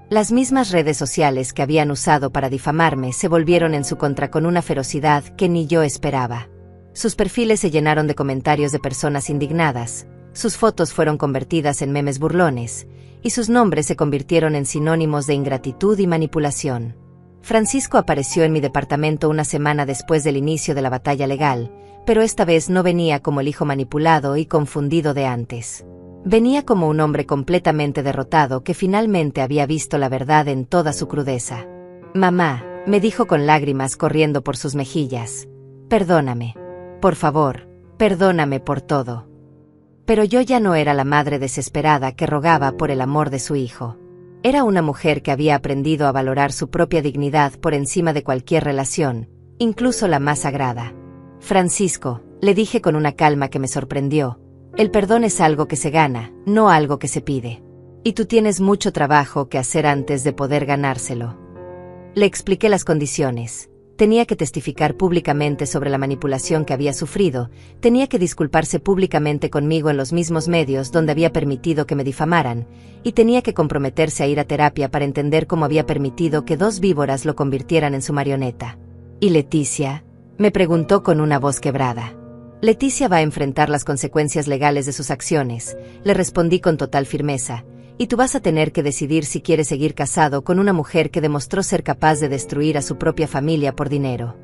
[SPEAKER 1] Las mismas redes sociales que habían usado para difamarme se volvieron en su contra con una ferocidad que ni yo esperaba. Sus perfiles se llenaron de comentarios de personas indignadas, sus fotos fueron convertidas en memes burlones, y sus nombres se convirtieron en sinónimos de ingratitud y manipulación. Francisco apareció en mi departamento una semana después del inicio de la batalla legal, pero esta vez no venía como el hijo manipulado y confundido de antes. Venía como un hombre completamente derrotado que finalmente había visto la verdad en toda su crudeza. «Mamá», me dijo con lágrimas corriendo por sus mejillas, «perdóname. Por favor, perdóname por todo». Pero yo ya no era la madre desesperada que rogaba por el amor de su hijo. Era una mujer que había aprendido a valorar su propia dignidad por encima de cualquier relación, incluso la más sagrada. «Francisco», le dije con una calma que me sorprendió, «el perdón es algo que se gana, no algo que se pide. Y tú tienes mucho trabajo que hacer antes de poder ganárselo». Le expliqué las condiciones. Tenía que testificar públicamente sobre la manipulación que había sufrido, tenía que disculparse públicamente conmigo en los mismos medios donde había permitido que me difamaran, y tenía que comprometerse a ir a terapia para entender cómo había permitido que dos víboras lo convirtieran en su marioneta. ¿Y Leticia?, me preguntó con una voz quebrada. Leticia va a enfrentar las consecuencias legales de sus acciones, le respondí con total firmeza, y tú vas a tener que decidir si quieres seguir casado con una mujer que demostró ser capaz de destruir a su propia familia por dinero.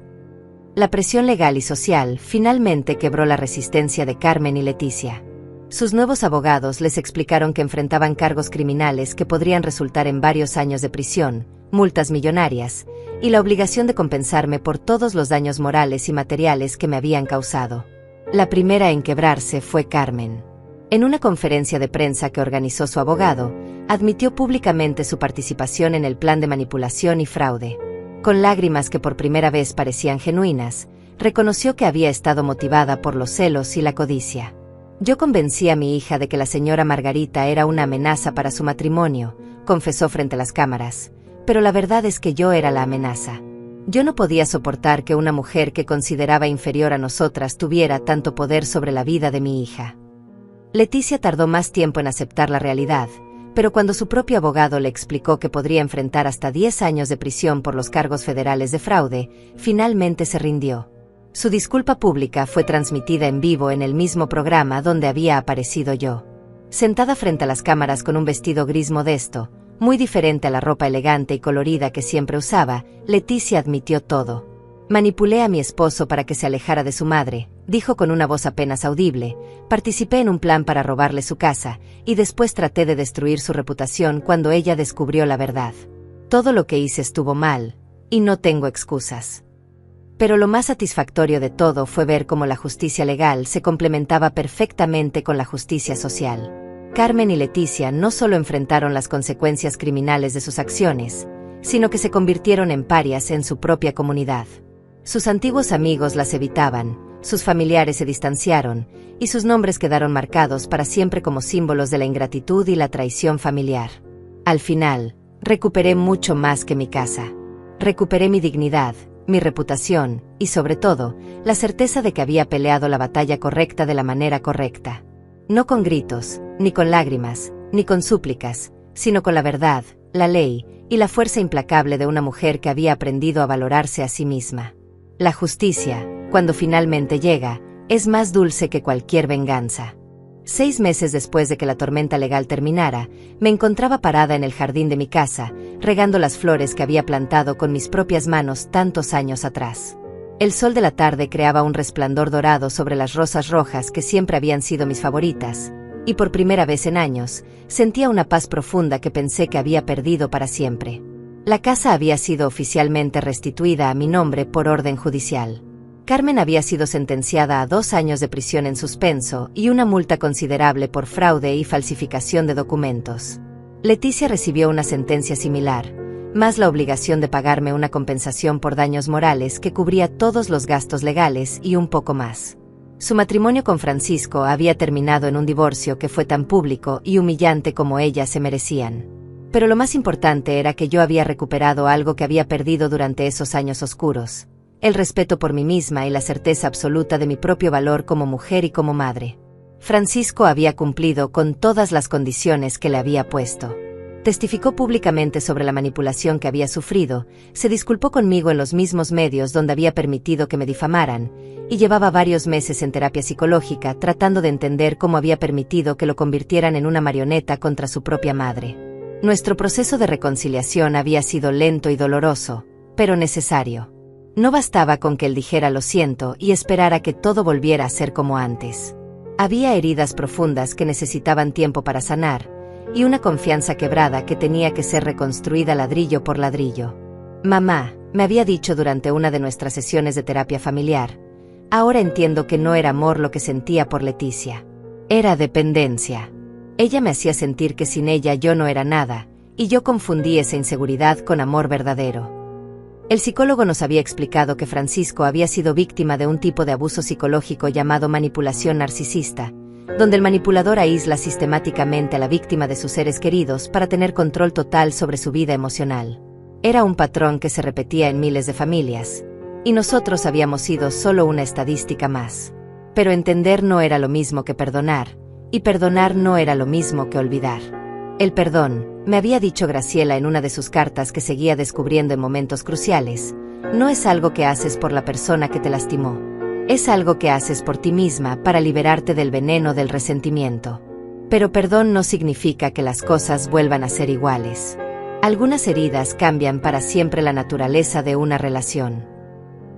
[SPEAKER 1] La presión legal y social finalmente quebró la resistencia de Carmen y Leticia. Sus nuevos abogados les explicaron que enfrentaban cargos criminales que podrían resultar en varios años de prisión, multas millonarias, y la obligación de compensarme por todos los daños morales y materiales que me habían causado. La primera en quebrarse fue Carmen. En una conferencia de prensa que organizó su abogado, admitió públicamente su participación en el plan de manipulación y fraude. Con lágrimas que por primera vez parecían genuinas, reconoció que había estado motivada por los celos y la codicia. Yo convencí a mi hija de que la señora Margarita era una amenaza para su matrimonio, confesó frente a las cámaras, pero la verdad es que yo era la amenaza. Yo no podía soportar que una mujer que consideraba inferior a nosotras tuviera tanto poder sobre la vida de mi hija. Leticia tardó más tiempo en aceptar la realidad, pero cuando su propio abogado le explicó que podría enfrentar hasta 10 años de prisión por los cargos federales de fraude, finalmente se rindió. Su disculpa pública fue transmitida en vivo en el mismo programa donde había aparecido yo. Sentada frente a las cámaras con un vestido gris modesto, muy diferente a la ropa elegante y colorida que siempre usaba, Leticia admitió todo. Manipulé a mi esposo para que se alejara de su madre, dijo con una voz apenas audible, participé en un plan para robarle su casa, y después traté de destruir su reputación cuando ella descubrió la verdad. Todo lo que hice estuvo mal, y no tengo excusas. Pero lo más satisfactorio de todo fue ver cómo la justicia legal se complementaba perfectamente con la justicia social. Carmen y Leticia no solo enfrentaron las consecuencias criminales de sus acciones, sino que se convirtieron en parias en su propia comunidad. Sus antiguos amigos las evitaban, sus familiares se distanciaron, y sus nombres quedaron marcados para siempre como símbolos de la ingratitud y la traición familiar. Al final, recuperé mucho más que mi casa. Recuperé mi dignidad, mi reputación, y sobre todo, la certeza de que había peleado la batalla correcta de la manera correcta. No con gritos, ni con lágrimas, ni con súplicas, sino con la verdad, la ley, y la fuerza implacable de una mujer que había aprendido a valorarse a sí misma. La justicia, cuando finalmente llega, es más dulce que cualquier venganza. 6 meses después de que la tormenta legal terminara, me encontraba parada en el jardín de mi casa, regando las flores que había plantado con mis propias manos tantos años atrás. El sol de la tarde creaba un resplandor dorado sobre las rosas rojas que siempre habían sido mis favoritas, y por primera vez en años, sentía una paz profunda que pensé que había perdido para siempre. La casa había sido oficialmente restituida a mi nombre por orden judicial. Carmen había sido sentenciada a 2 años de prisión en suspenso y una multa considerable por fraude y falsificación de documentos. Leticia recibió una sentencia similar, más la obligación de pagarme una compensación por daños morales que cubría todos los gastos legales y un poco más. Su matrimonio con Francisco había terminado en un divorcio que fue tan público y humillante como ellas se merecían. Pero lo más importante era que yo había recuperado algo que había perdido durante esos años oscuros: el respeto por mí misma y la certeza absoluta de mi propio valor como mujer y como madre. Francisco había cumplido con todas las condiciones que le había puesto. Testificó públicamente sobre la manipulación que había sufrido, se disculpó conmigo en los mismos medios donde había permitido que me difamaran, y llevaba varios meses en terapia psicológica tratando de entender cómo había permitido que lo convirtieran en una marioneta contra su propia madre. Nuestro proceso de reconciliación había sido lento y doloroso, pero necesario. No bastaba con que él dijera lo siento y esperara que todo volviera a ser como antes. Había heridas profundas que necesitaban tiempo para sanar, y una confianza quebrada que tenía que ser reconstruida ladrillo por ladrillo. Mamá, me había dicho durante una de nuestras sesiones de terapia familiar, ahora entiendo que no era amor lo que sentía por Leticia. Era dependencia. Ella me hacía sentir que sin ella yo no era nada, y yo confundí esa inseguridad con amor verdadero. El psicólogo nos había explicado que Francisco había sido víctima de un tipo de abuso psicológico llamado manipulación narcisista, donde el manipulador aísla sistemáticamente a la víctima de sus seres queridos para tener control total sobre su vida emocional. Era un patrón que se repetía en miles de familias, y nosotros habíamos sido solo una estadística más. Pero entender no era lo mismo que perdonar, y perdonar no era lo mismo que olvidar. El perdón, me había dicho Graciela en una de sus cartas que seguía descubriendo en momentos cruciales, no es algo que haces por la persona que te lastimó. Es algo que haces por ti misma para liberarte del veneno del resentimiento. Pero perdón no significa que las cosas vuelvan a ser iguales. Algunas heridas cambian para siempre la naturaleza de una relación.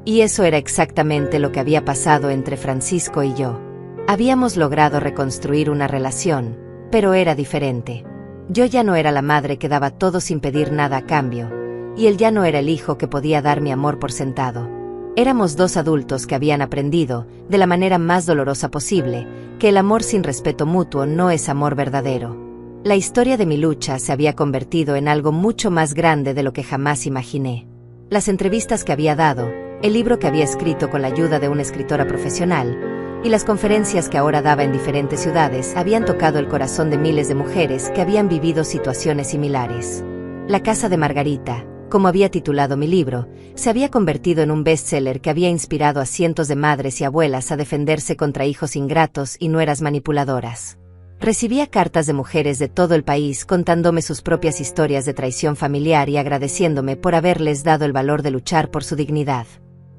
[SPEAKER 1] Y eso era exactamente lo que había pasado entre Francisco y yo. Habíamos logrado reconstruir una relación, pero era diferente. Yo ya no era la madre que daba todo sin pedir nada a cambio, y él ya no era el hijo que podía dar mi amor por sentado. Éramos 2 adultos que habían aprendido, de la manera más dolorosa posible, que el amor sin respeto mutuo no es amor verdadero. La historia de mi lucha se había convertido en algo mucho más grande de lo que jamás imaginé. Las entrevistas que había dado, el libro que había escrito con la ayuda de una escritora profesional, y las conferencias que ahora daba en diferentes ciudades habían tocado el corazón de miles de mujeres que habían vivido situaciones similares. La casa de Margarita, como había titulado mi libro, se había convertido en un bestseller que había inspirado a cientos de madres y abuelas a defenderse contra hijos ingratos y nueras manipuladoras. Recibía cartas de mujeres de todo el país contándome sus propias historias de traición familiar y agradeciéndome por haberles dado el valor de luchar por su dignidad.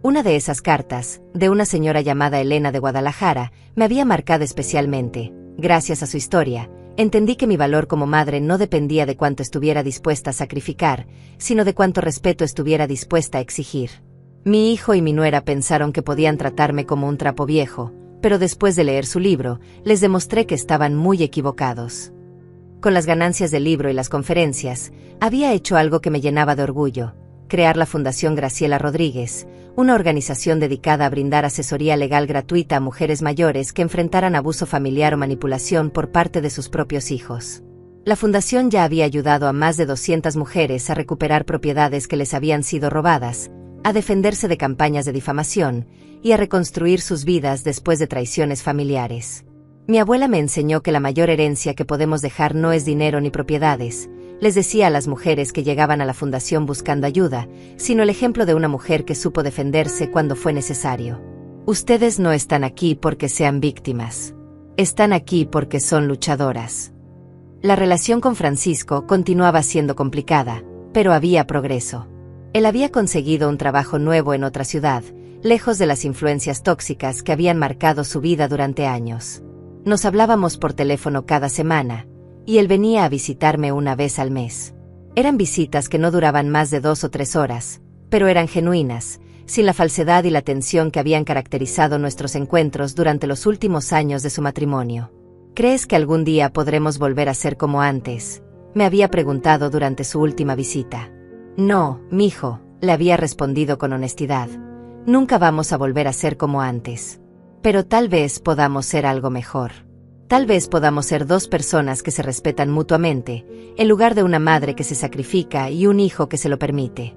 [SPEAKER 1] Una de esas cartas, de una señora llamada Elena de Guadalajara, me había marcado especialmente. Gracias a su historia, entendí que mi valor como madre no dependía de cuánto estuviera dispuesta a sacrificar, sino de cuánto respeto estuviera dispuesta a exigir. Mi hijo y mi nuera pensaron que podían tratarme como un trapo viejo, pero después de leer su libro, les demostré que estaban muy equivocados. Con las ganancias del libro y las conferencias, había hecho algo que me llenaba de orgullo: crear la Fundación Graciela Rodríguez, una organización dedicada a brindar asesoría legal gratuita a mujeres mayores que enfrentaran abuso familiar o manipulación por parte de sus propios hijos. La fundación ya había ayudado a más de 200 mujeres a recuperar propiedades que les habían sido robadas, a defenderse de campañas de difamación y a reconstruir sus vidas después de traiciones familiares. Mi abuela me enseñó que la mayor herencia que podemos dejar no es dinero ni propiedades, les decía a las mujeres que llegaban a la fundación buscando ayuda, sino el ejemplo de una mujer que supo defenderse cuando fue necesario. Ustedes no están aquí porque sean víctimas. Están aquí porque son luchadoras. La relación con Francisco continuaba siendo complicada, pero había progreso. Él había conseguido un trabajo nuevo en otra ciudad, lejos de las influencias tóxicas que habían marcado su vida durante años. Nos hablábamos por teléfono cada semana, y él venía a visitarme una vez al mes. Eran visitas que no duraban más de 2 o 3 horas, pero eran genuinas, sin la falsedad y la tensión que habían caracterizado nuestros encuentros durante los últimos años de su matrimonio. ¿Crees que algún día podremos volver a ser como antes?, me había preguntado durante su última visita. No, mijo, le había respondido con honestidad. Nunca vamos a volver a ser como antes. Pero tal vez podamos ser algo mejor. Tal vez podamos ser 2 personas que se respetan mutuamente, en lugar de una madre que se sacrifica y un hijo que se lo permite.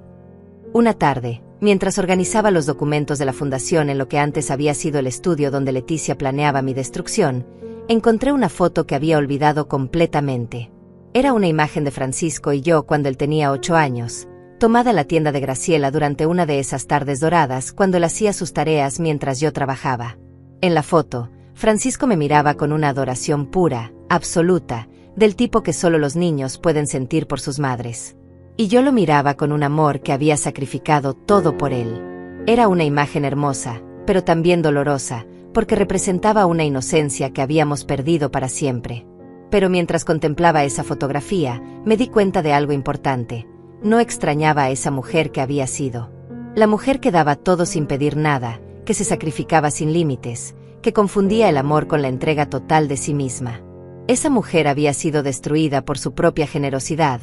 [SPEAKER 1] Una tarde, mientras organizaba los documentos de la fundación en lo que antes había sido el estudio donde Leticia planeaba mi destrucción, encontré una foto que había olvidado completamente. Era una imagen de Francisco y yo cuando él tenía 8 años, tomada en la tienda de Graciela durante una de esas tardes doradas cuando él hacía sus tareas mientras yo trabajaba. En la foto, Francisco me miraba con una adoración pura, absoluta, del tipo que solo los niños pueden sentir por sus madres. Y yo lo miraba con un amor que había sacrificado todo por él. Era una imagen hermosa, pero también dolorosa, porque representaba una inocencia que habíamos perdido para siempre. Pero mientras contemplaba esa fotografía, me di cuenta de algo importante. No extrañaba a esa mujer que había sido. La mujer que daba todo sin pedir nada, que se sacrificaba sin límites, que confundía el amor con la entrega total de sí misma. Esa mujer había sido destruida por su propia generosidad,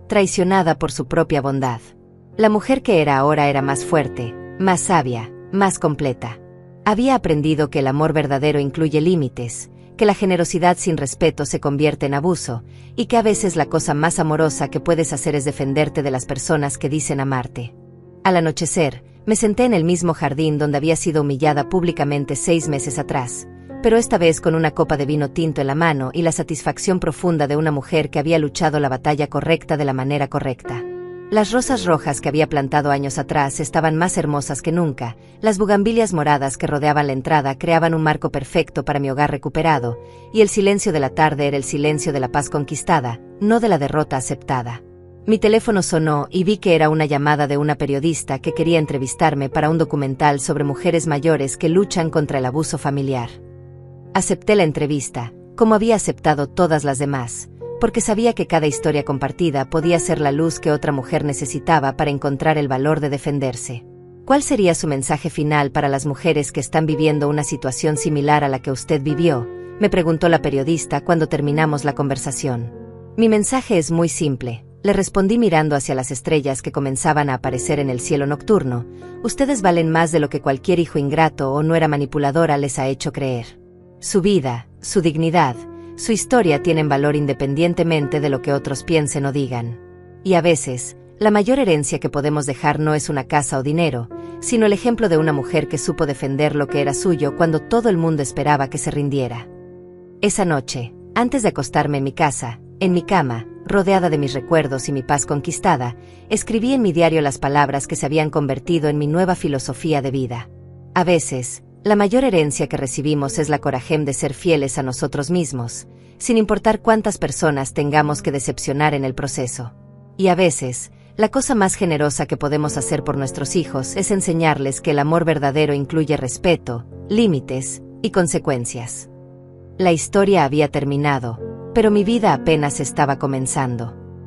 [SPEAKER 1] traicionada por su propia bondad. La mujer que era ahora era más fuerte, más sabia, más completa. Había aprendido que el amor verdadero incluye límites, que la generosidad sin respeto se convierte en abuso, y que a veces la cosa más amorosa que puedes hacer es defenderte de las personas que dicen amarte. Al anochecer, me senté en el mismo jardín donde había sido humillada públicamente 6 meses atrás, pero esta vez con una copa de vino tinto en la mano y la satisfacción profunda de una mujer que había luchado la batalla correcta de la manera correcta. Las rosas rojas que había plantado años atrás estaban más hermosas que nunca, las bugambilias moradas que rodeaban la entrada creaban un marco perfecto para mi hogar recuperado, y el silencio de la tarde era el silencio de la paz conquistada, no de la derrota aceptada. Mi teléfono sonó y vi que era una llamada de una periodista que quería entrevistarme para un documental sobre mujeres mayores que luchan contra el abuso familiar. Acepté la entrevista, como había aceptado todas las demás, porque sabía que cada historia compartida podía ser la luz que otra mujer necesitaba para encontrar el valor de defenderse. ¿Cuál sería su mensaje final para las mujeres que están viviendo una situación similar a la que usted vivió?, me preguntó la periodista cuando terminamos la conversación. Mi mensaje es muy simple, le respondí mirando hacia las estrellas que comenzaban a aparecer en el cielo nocturno. Ustedes valen más de lo que cualquier hijo ingrato o nuera manipuladora les ha hecho creer. Su vida, su dignidad, su historia tienen valor independientemente de lo que otros piensen o digan. Y a veces, la mayor herencia que podemos dejar no es una casa o dinero, sino el ejemplo de una mujer que supo defender lo que era suyo cuando todo el mundo esperaba que se rindiera. Esa noche, antes de acostarme en mi casa, en mi cama, rodeada de mis recuerdos y mi paz conquistada, escribí en mi diario las palabras que se habían convertido en mi nueva filosofía de vida. A veces, La mayor herencia que recibimos es la corajem de ser fieles a nosotros mismos, sin importar cuántas personas tengamos que decepcionar en el proceso. Y a veces, la cosa más generosa que podemos hacer por nuestros hijos es enseñarles que el amor verdadero incluye respeto, límites y consecuencias. La historia había terminado, pero mi vida apenas estaba comenzando.